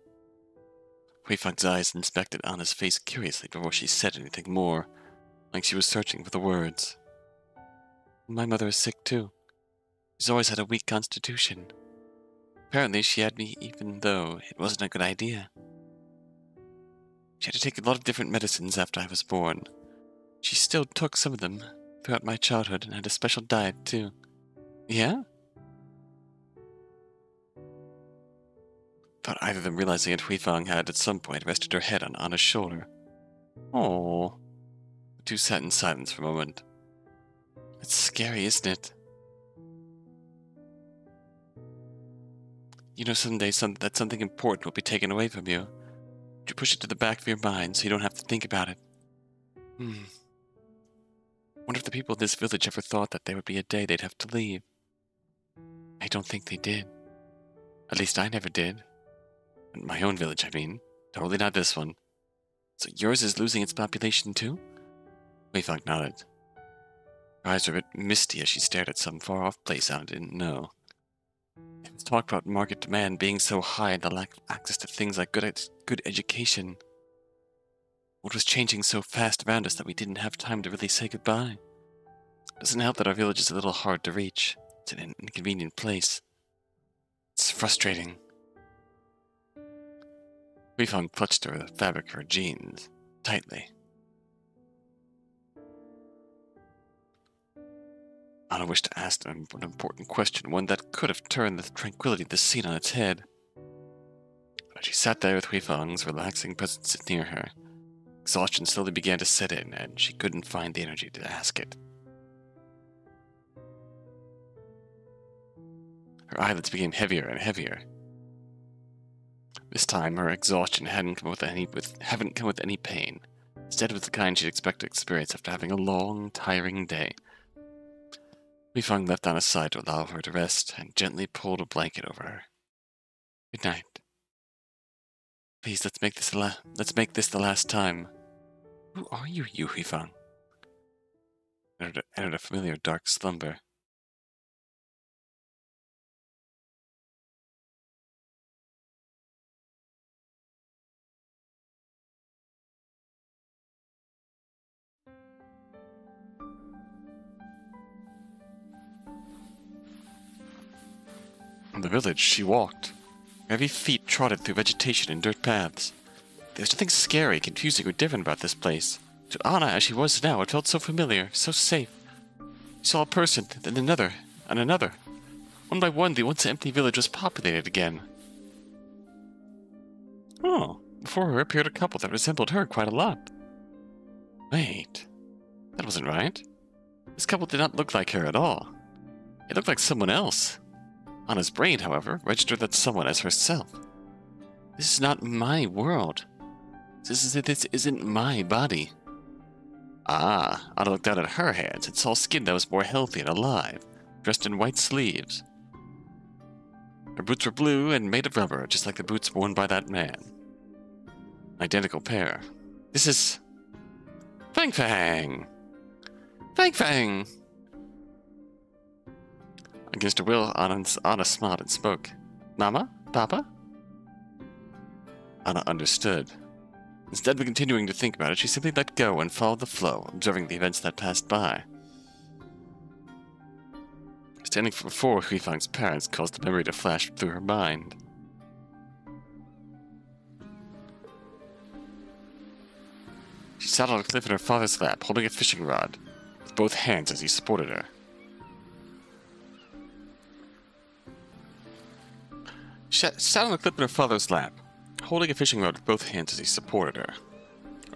Huifeng's eyes inspected Anna's face curiously before she said anything more, like she was searching for the words. My mother is sick too. She's always had a weak constitution. Apparently she had me even though it wasn't a good idea. She had to take a lot of different medicines after I was born. She still took some of them throughout my childhood and had a special diet too. Yeah? Without either of them realizing it, Huifeng had at some point rested her head on Anna's shoulder. Oh. The two sat in silence for a moment. It's scary, isn't it? You know someday that something important will be taken away from you. You push it to the back of your mind so you don't have to think about it. Wonder if the people in this village ever thought that there would be a day they'd have to leave. I don't think they did. At least I never did. My own village, I mean. Totally not this one. So yours is losing its population too? Huifeng nodded. Her eyes were a bit misty as she stared at some far-off place Anna didn't know. It was talk about market demand being so high and the lack of access to things like good education. What was changing so fast around us that we didn't have time to really say goodbye? Doesn't help that our village is a little hard to reach. It's an inconvenient place. It's frustrating. Huifeng clutched the fabric of her jeans tightly. Anna wished to ask them an important question, one that could have turned the tranquility of the scene on its head. But she sat there with Huifeng's relaxing presence near her. Exhaustion slowly began to set in, and she couldn't find the energy to ask it. Her eyelids became heavier and heavier. This time, her exhaustion haven't come with any pain. Instead, it was the kind she'd expect to experience after having a long, tiring day. Huifeng left Anna's side to allow her to rest and gently pulled a blanket over her. Good night. Please, let's make this the last time. Who are you, Huifeng? Entered a familiar dark slumber. In the village, she walked. Her heavy feet trotted through vegetation and dirt paths. There's nothing scary, confusing, or different about this place. To Anna, as she was now, it felt so familiar, so safe. She saw a person, then another, and another. One by one, the once empty village was populated again. Oh, before her appeared a couple that resembled her quite a lot. Wait, that wasn't right. This couple did not look like her at all. It looked like someone else. Anna's brain, however, registered that someone as herself. This is not my world. This isn't my body. Ah, Anna looked down at her hands and saw skin that was more healthy and alive, dressed in white sleeves. Her boots were blue and made of rubber, just like the boots worn by that man. An identical pair. This is... Fang Fang! Fang Fang! Against her will, Anna smiled and spoke. Mama? Papa? Anna understood. Instead of continuing to think about it, she simply let go and followed the flow, observing the events that passed by. Standing before Huifang's parents caused the memory to flash through her mind. She sat on a cliff in her father's lap, holding a fishing rod, with both hands as he supported her. She sat on a cliff in her father's lap, holding a fishing rod with both hands as he supported her.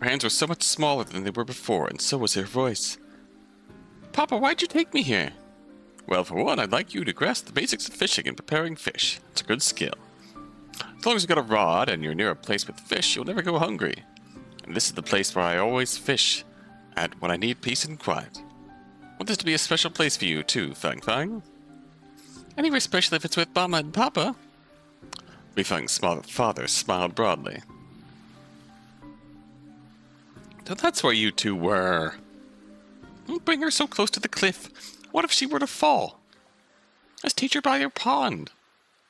Her hands were so much smaller than they were before, and so was her voice. Papa, why'd you take me here? Well, for one, I'd like you to grasp the basics of fishing and preparing fish. It's a good skill. As long as you've got a rod and you're near a place with fish, you'll never go hungry. And this is the place where I always fish, at when I need peace and quiet. I want this to be a special place for you, too, Fang Fang. Anywhere especially if it's with Mama and Papa. Huifang's father smiled broadly. So that's where you two were. Don't bring her so close to the cliff. What if she were to fall? Let's teach her by your pond.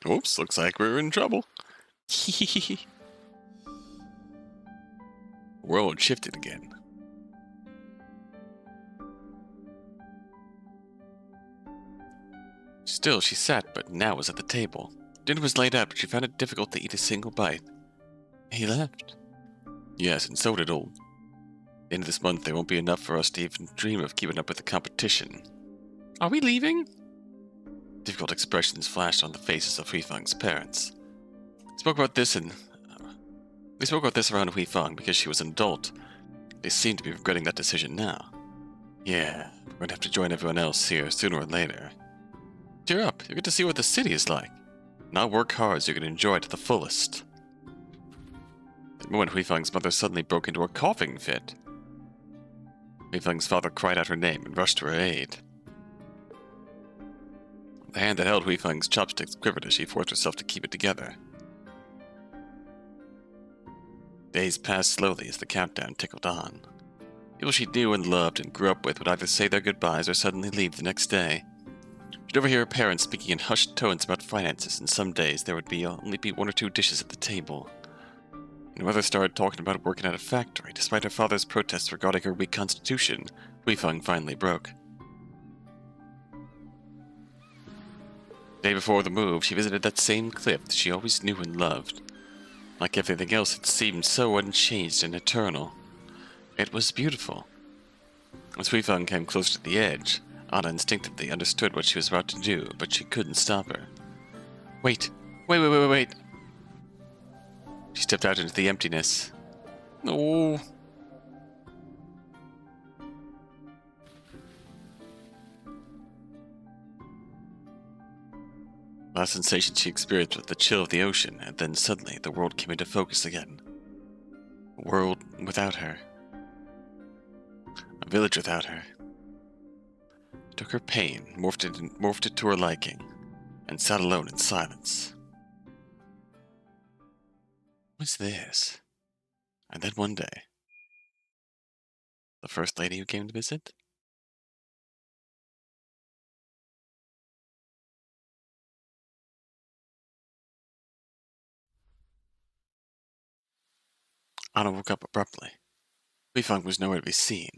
Oops, looks like we're in trouble. The world shifted again. Still, she sat, but now was at the table. Dinner was laid out, but she found it difficult to eat a single bite. He left. Yes, and so did old. At the end of this month, there won't be enough for us to even dream of keeping up with the competition. Are we leaving? Difficult expressions flashed on the faces of Huifang's parents. We spoke about this around Huifang because she was an adult. They seem to be regretting that decision now. Yeah, we're going to have to join everyone else here sooner or later. Cheer up, you'll get to see what the city is like. Now work hard so you can enjoy it to the fullest. At the moment, Huifang's mother suddenly broke into a coughing fit. Huifang's father cried out her name and rushed to her aid. The hand that held Huifang's chopsticks quivered as she forced herself to keep it together. Days passed slowly as the countdown tickled on. People she knew and loved and grew up with would either say their goodbyes or suddenly leave the next day. She'd overhear her parents speaking in hushed tones about finances, and some days there would only be one or two dishes at the table. And mother started talking about working at a factory. Despite her father's protests regarding her weak constitution, Huifang finally broke. The day before the move, she visited that same cliff that she always knew and loved. Like everything else, it seemed so unchanged and eternal. It was beautiful. As Huifang came closer to the edge, Anna instinctively understood what she was about to do, but she couldn't stop her. Wait! Wait! She stepped out into the emptiness. No. Last sensation she experienced was the chill of the ocean, and then suddenly the world came into focus again. A world without her. A village without her. Took her pain, morphed it to her liking, and sat alone in silence. What's this? And then one day, the first lady who came to visit? Anna woke up abruptly. Huifang was nowhere to be seen.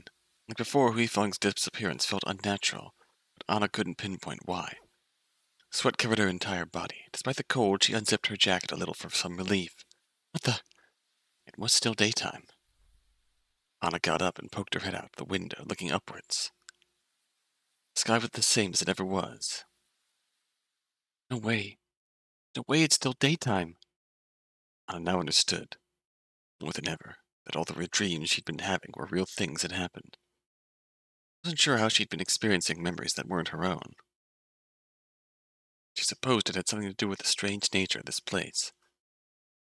Like before, Huifang's disappearance felt unnatural, but Anna couldn't pinpoint why. Sweat covered her entire body. Despite the cold, she unzipped her jacket a little for some relief. What the... It was still daytime. Anna got up and poked her head out the window, looking upwards. The sky was the same as it ever was. No way. No way, it's still daytime. Anna now understood, more than ever, that all the real dreams she'd been having were real things that happened. I wasn't sure how she'd been experiencing memories that weren't her own. She supposed it had something to do with the strange nature of this place.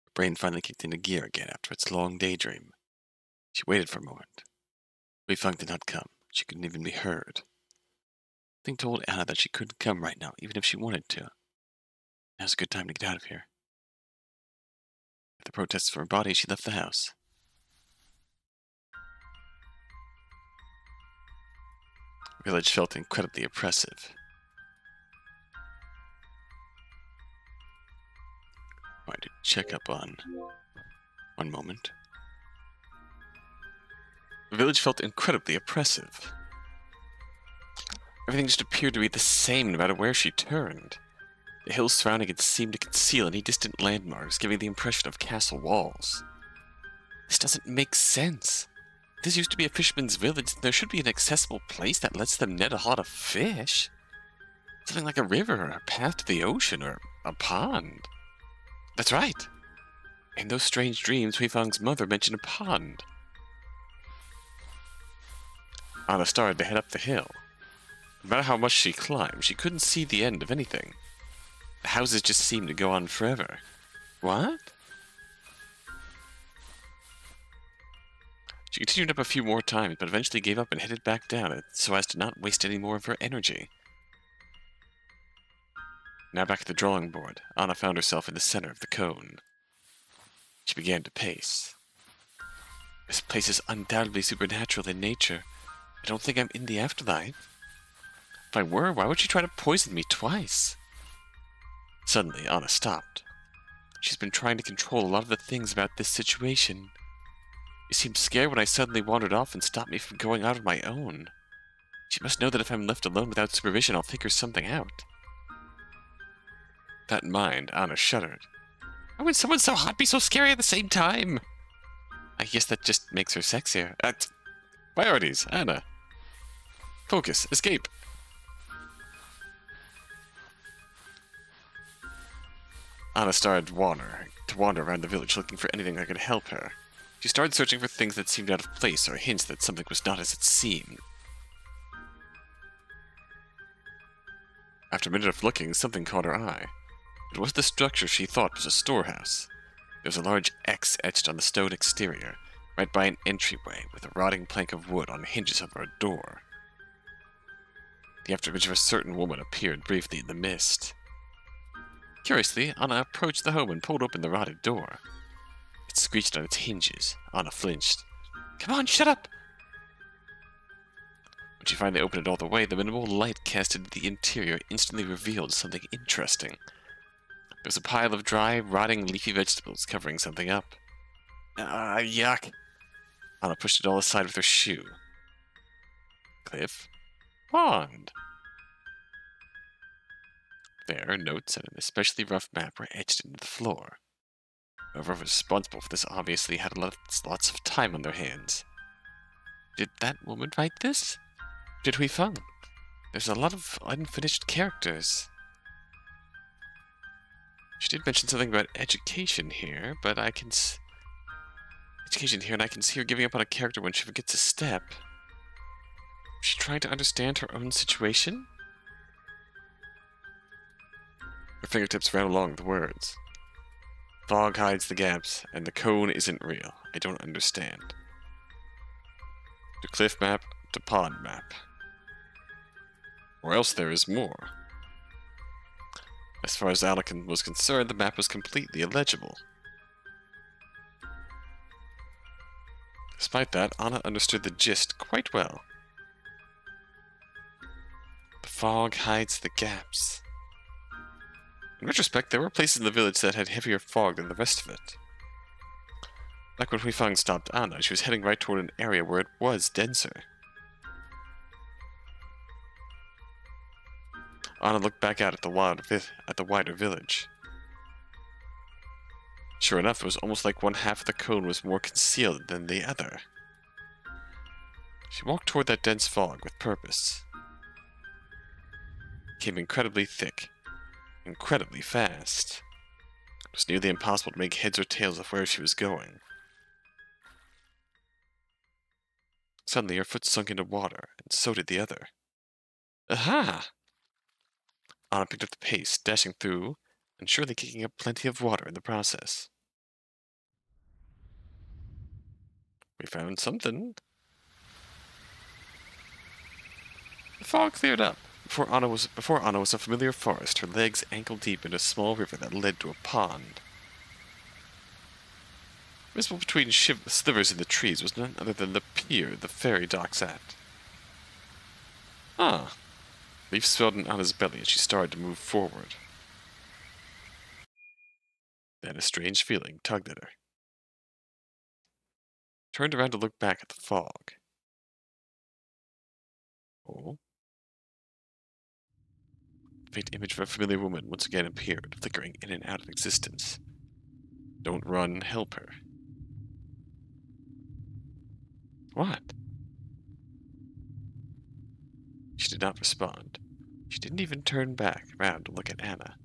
Her brain finally kicked into gear again after its long daydream. She waited for a moment. Hui-Fang did not come. She couldn't even be heard. Something told Anna that she couldn't come right now, even if she wanted to. Now's a good time to get out of here. With the protests for her body, she left the house. The village felt incredibly oppressive. I had to check up on... One moment. The village felt incredibly oppressive. Everything just appeared to be the same no matter where she turned. The hills surrounding it seemed to conceal any distant landmarks, giving the impression of castle walls. This doesn't make sense. This used to be a fisherman's village, and there should be an accessible place that lets them net a lot of fish. Something like a river, or a path to the ocean, or a pond. That's right. In those strange dreams, Hui-Fang's mother mentioned a pond. Anna started to head up the hill. No matter how much she climbed, she couldn't see the end of anything. The houses just seemed to go on forever. What? She continued up a few more times, but eventually gave up and headed back down it so as to not waste any more of her energy. Now back at the drawing board, Anna found herself in the center of the cone. She began to pace. This place is undoubtedly supernatural in nature. I don't think I'm in the afterlife. If I were, why would she try to poison me twice? Suddenly, Anna stopped. She's been trying to control a lot of the things about this situation. You seemed scared when I suddenly wandered off and stopped me from going out on my own. She must know that if I'm left alone without supervision, I'll figure something out. With that in mind, Anna shuddered. Why would someone so hot be so scary at the same time? I guess that just makes her sexier. Priorities, Anna. Focus, escape. Anna started to wander around the village looking for anything that could help her. She started searching for things that seemed out of place or hints that something was not as it seemed. After a minute of looking, something caught her eye. It was the structure she thought was a storehouse. There was a large X etched on the stone exterior, right by an entryway with a rotting plank of wood on hinges over a door. The afterimage of a certain woman appeared briefly in the mist. Curiously, Anna approached the home and pulled open the rotted door. It screeched on its hinges. Anna flinched. Come on, shut up! When she finally opened it all the way, the minimal light cast into the interior instantly revealed something interesting. There was a pile of dry, rotting, leafy vegetables covering something up. Yuck! Anna pushed it all aside with her shoe. Cliff. Pond. There, notes and an especially rough map were etched into the floor. Whoever was responsible for this obviously had lots of time on their hands. Did that woman write this? Did Hui-Fang? There's a lot of unfinished characters. She did mention something about education here, but I can education here, and I can see her giving up on a character when she forgets a step. Is she trying to understand her own situation? Her fingertips ran along the words. Fog hides the gaps, and the cone isn't real. I don't understand. To cliff map, to pond map. Or else there is more. As far as Anna was concerned, the map was completely illegible. Despite that, Anna understood the gist quite well. The fog hides the gaps. In retrospect, there were places in the village that had heavier fog than the rest of it. Like when Hui-Fang stopped Anna, she was heading right toward an area where it was denser. Anna looked back out at the wider village. Sure enough, it was almost like one half of the cone was more concealed than the other. She walked toward that dense fog with purpose. It became incredibly thick, incredibly fast. It was nearly impossible to make heads or tails of where she was going. Suddenly, her foot sunk into water, and so did the other. Aha! Anna picked up the pace, dashing through, and surely kicking up plenty of water in the process. We found something. The fog cleared up. Before Anna was a familiar forest, her legs ankle-deep in a small river that led to a pond. Visible between slivers in the trees was none other than the pier the ferry docks at. Ah. Leaf swelled in Anna's belly as she started to move forward. Then a strange feeling tugged at her. Turned around to look back at the fog. Oh. The faint image of a familiar woman once again appeared, flickering in and out of existence. Don't run, help her. What? She did not respond. She didn't even turn back around to look at Anna.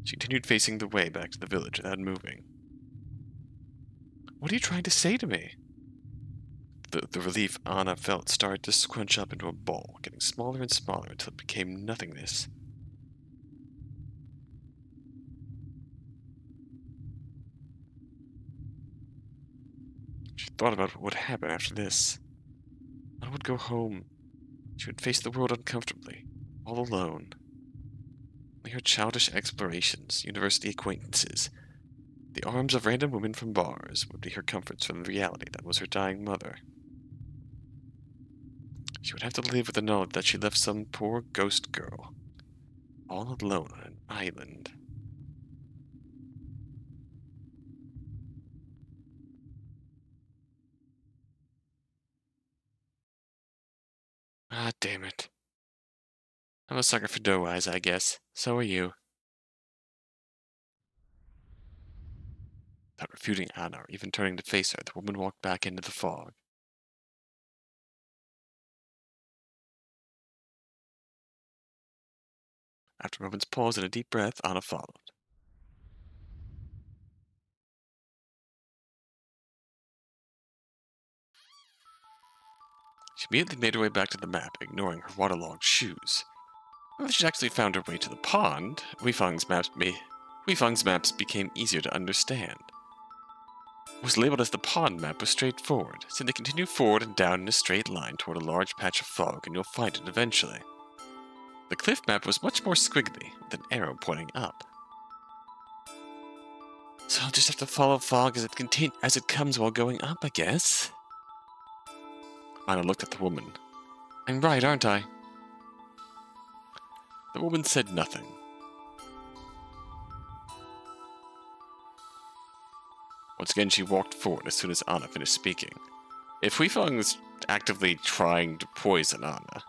She continued facing the way back to the village without moving. What are you trying to say to me? The relief Anna felt started to scrunch up into a ball, getting smaller and smaller until it became nothingness. She thought about what would happen after this. Anna would go home. She would face the world uncomfortably, all alone. Only her childish explorations, university acquaintances, the arms of random women from bars would be her comforts from the reality that was her dying mother. She would have to live with the knowledge that she left some poor ghost girl, all alone on an island. Ah, damn it. I'm a sucker for doe eyes, I guess. So are you. Without refuting Anna or even turning to face her, the woman walked back into the fog. After a moment's pause and a deep breath, Anna followed. She immediately made her way back to the map, ignoring her waterlogged shoes. When she actually found her way to the pond, Weifang's maps became easier to understand. What was labeled as the pond map was straightforward. Simply continue forward and down in a straight line toward a large patch of fog and you'll find it eventually. The cliff map was much more squiggly, with an arrow pointing up. So I'll just have to follow fog as it comes while going up, I guess. Anna looked at the woman. I'm right, aren't I? The woman said nothing. Once again, she walked forward as soon as Anna finished speaking. If Weifang was actively trying to poison Anna,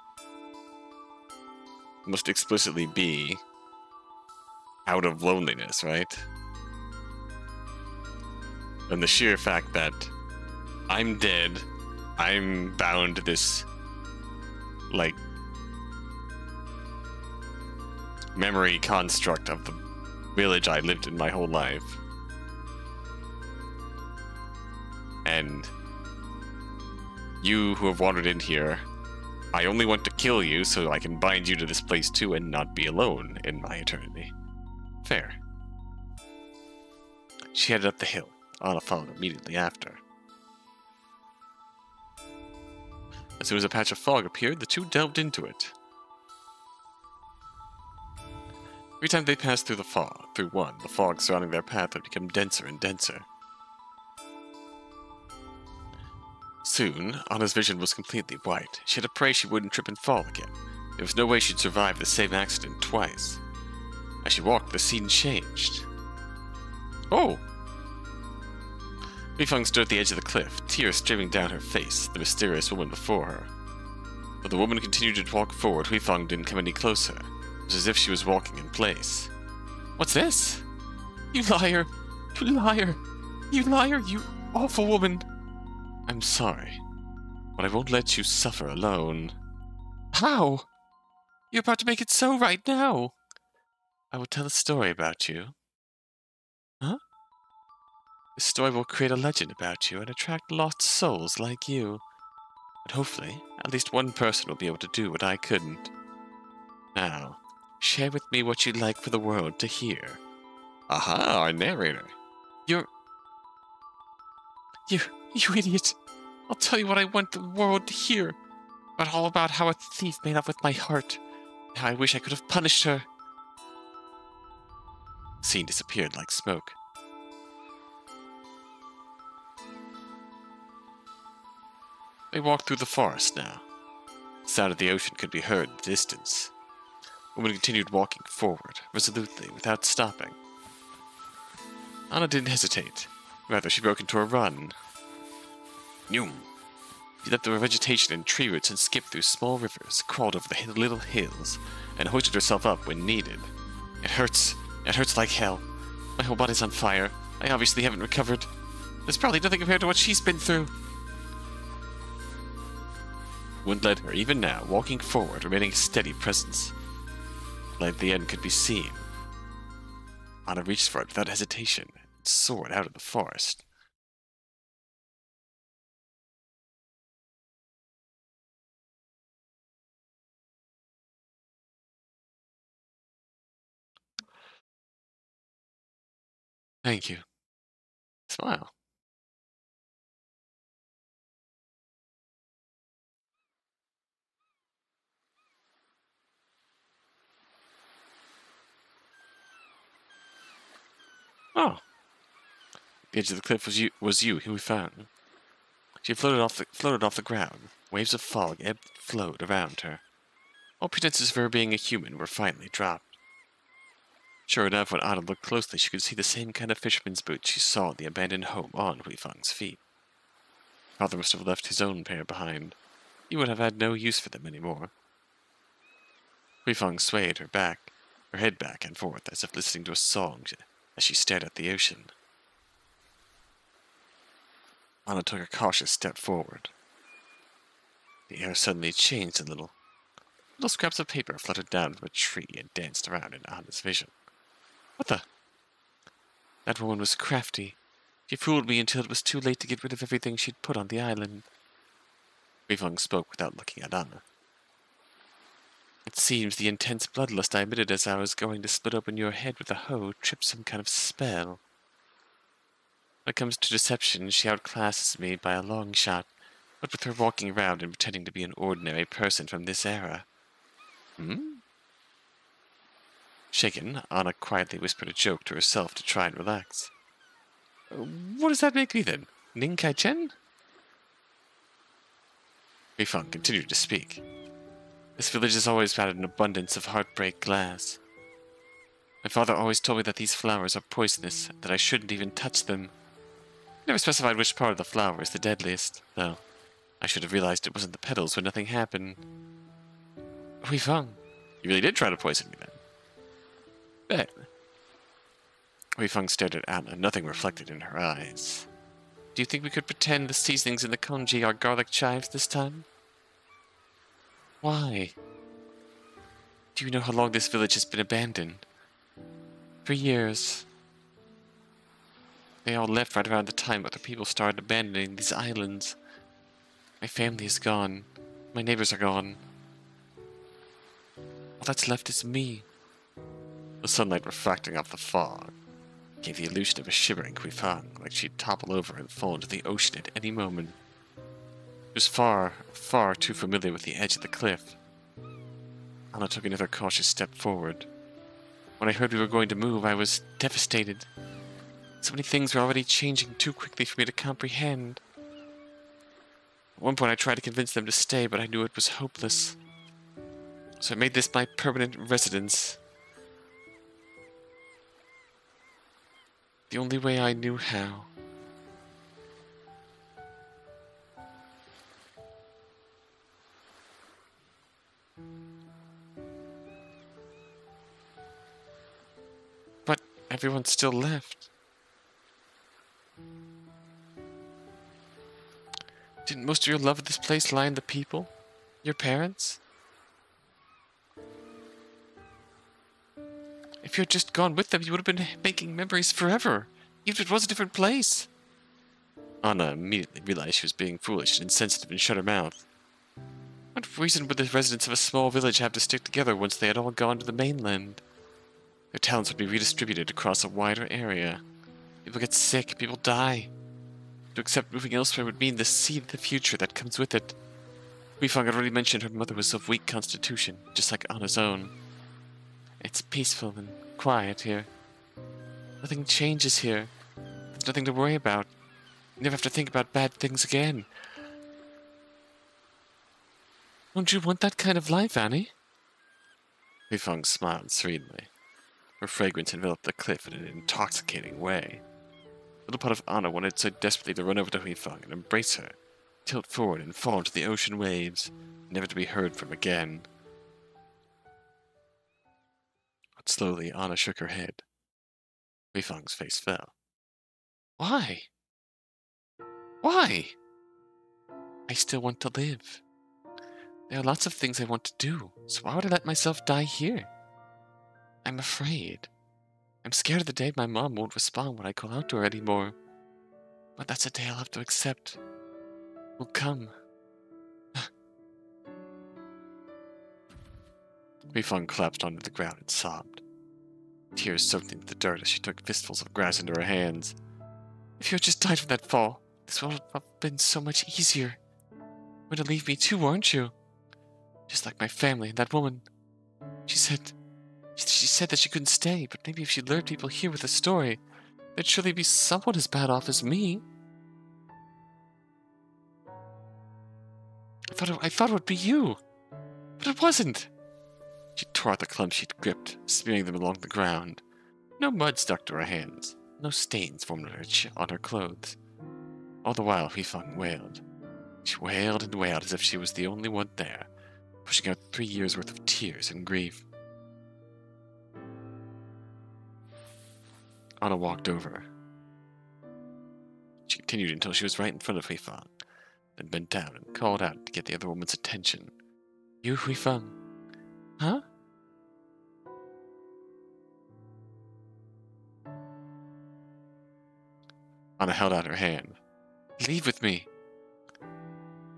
it must explicitly be out of loneliness, right? And the sheer fact that I'm dead, I'm bound to this, like, memory construct of the village I lived in my whole life. And you who have wandered in here, I only want to kill you so I can bind you to this place too and not be alone in my eternity. Fair. She headed up the hill. Anna followed immediately after. As soon as a patch of fog appeared, the two delved into it. Every time they passed through the fog surrounding their path would become denser and denser. Soon, Anna's vision was completely white. She had to pray she wouldn't trip and fall again. There was no way she'd survive the same accident twice. As she walked, the scene changed. Oh! Weifang stood at the edge of the cliff, tears streaming down her face, the mysterious woman before her. Though the woman continued to walk forward, Weifang didn't come any closer. It was as if she was walking in place. What's this? You liar! You liar! You liar, you awful woman! I'm sorry, but I won't let you suffer alone. How? You're about to make it so right now! I will tell a story about you. Huh? This story will create a legend about you and attract lost souls like you. And hopefully, at least one person will be able to do what I couldn't. Now, share with me what you'd like for the world to hear. Aha, our narrator. You idiot. I'll tell you what I want the world to hear. But all about how a thief made off with my heart. And how I wish I could have punished her. The scene disappeared like smoke. They walked through the forest now. The sound of the ocean could be heard in the distance. The woman continued walking forward, resolutely, without stopping. Anna didn't hesitate. Rather, she broke into a run. Noom. She left the vegetation and tree roots and skipped through small rivers, crawled over the little hills, and hoisted herself up when needed. It hurts. It hurts like hell. My whole body's on fire. I obviously haven't recovered. There's probably nothing compared to what she's been through. Wind led her, even now, walking forward, remaining a steady presence. Light at the end could be seen. Anna reached for it without hesitation and soared out of the forest. Thank you. Smile. Oh. The edge of the cliff was you who we found. She floated off the ground. Waves of fog ebbed and flowed around her. All pretenses of her being a human were finally dropped. Sure enough, when Anna looked closely, she could see the same kind of fisherman's boots she saw in the abandoned home on Huifeng's feet. Father must have left his own pair behind. He would have had no use for them anymore. Huifeng swayed her head back and forth, as if listening to a song as she stared at the ocean. Anna took a cautious step forward. The air suddenly changed a little. Little scraps of paper fluttered down from a tree and danced around in Anna's vision. What the? That woman was crafty. She fooled me until it was too late to get rid of everything she'd put on the island. Huifeng spoke without looking at Anna. It seems the intense bloodlust I emitted as I was going to split open your head with a hoe tripped some kind of spell. When it comes to deception, she outclasses me by a long shot, but with her walking around and pretending to be an ordinary person from this era. Shaken, Anna quietly whispered a joke to herself to try and relax. What does that make me then? Ning Kai Chen? Huifeng continued to speak. This village has always had an abundance of heartbreak glass. My father always told me that these flowers are poisonous, and that I shouldn't even touch them. He never specified which part of the flower is the deadliest, though I should have realized it wasn't the petals when nothing happened. Huifeng, you really did try to poison me then? Bet. Huifeng stared at Anna, nothing reflected in her eyes. Do you think we could pretend the seasonings in the congee are garlic chives this time? Why? Do you know how long this village has been abandoned? For years. They all left right around the time other people started abandoning these islands. My family is gone. My neighbors are gone. All that's left is me. The sunlight refracting off the fog gave the illusion of a shivering Huifeng, like she'd topple over and fall into the ocean at any moment. She was far, far too familiar with the edge of the cliff. Anna took another cautious step forward. When I heard we were going to move, I was devastated. So many things were already changing too quickly for me to comprehend. At one point I tried to convince them to stay, but I knew it was hopeless. So I made this my permanent residence. The only way I knew how. But everyone's still left. Didn't most of your love of this place lie in the people? Your parents? If you had just gone with them, you would have been making memories forever, even if it was a different place. Anna immediately realized she was being foolish and insensitive and shut her mouth. What reason would the residents of a small village have to stick together once they had all gone to the mainland? Their talents would be redistributed across a wider area. People get sick, people die. To accept moving elsewhere would mean the seed of the future that comes with it. Weifang had already mentioned her mother was of weak constitution, just like Anna's own. It's peaceful and quiet here. Nothing changes here. There's nothing to worry about. You never have to think about bad things again. Don't you want that kind of life, Annie? Weifang smiled serenely. Her fragrance enveloped the cliff in an intoxicating way. A little part of Anna wanted so desperately to run over to Weifang and embrace her, tilt forward and fall into the ocean waves, never to be heard from again. But slowly, Anna shook her head. Weifang's face fell. Why? Why? I still want to live. There are lots of things I want to do, so why would I let myself die here? I'm afraid. I'm scared of the day my mom won't respond when I call out to her anymore. But that's a day I'll have to accept. Will come. Weifang collapsed onto the ground and sobbed. Tears soaked into the dirt as she took fistfuls of grass into her hands. If you had just died from that fall, this would have been so much easier. You're going to leave me too, aren't you? Just like my family and that woman. She said that she couldn't stay, but maybe if she lured people here with a story, there'd surely be someone as bad off as me. I thought it would be you, but it wasn't. She tore out the clumps she'd gripped, smearing them along the ground. No mud stuck to her hands, no stains formed on her clothes. All the while, Weifang wailed. She wailed and wailed as if she was the only one there, pushing out 3 years' worth of tears and grief. Anna walked over. She continued until she was right in front of Weifang, then bent down and called out to get the other woman's attention. You, Weifang? Huh? Anna held out her hand. Leave with me.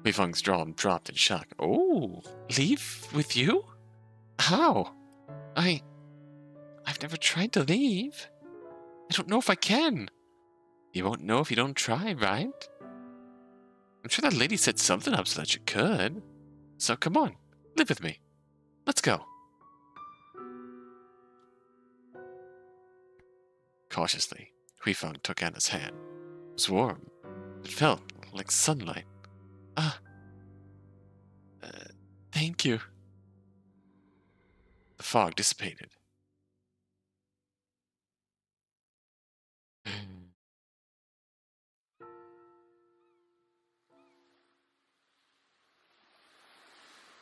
Weifang's jaw dropped in shock. Oh, leave with you? How? I've never tried to leave. I don't know if I can. You won't know if you don't try, right? I'm sure that lady set something up so that you could. So come on, live with me. Let's go. Cautiously, Weifang took Anna's hand. It was warm. It felt like sunlight. Thank you. The fog dissipated.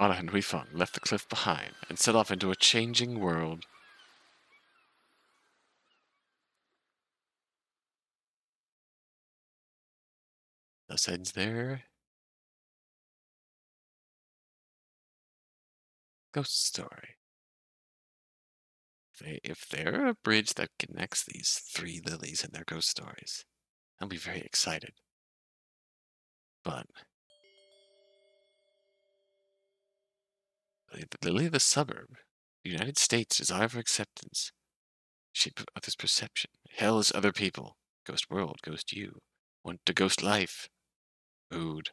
Anna and Weifang left the cliff behind and set off into a changing world. Thus ends their ghost story. If they're a bridge that connects these 3 lilies and their ghost stories, I'll be very excited. But the lily of the suburb, the United States, desire for acceptance, shape of others' perception, hell is other people, ghost world, ghost you, want to ghost life, mood.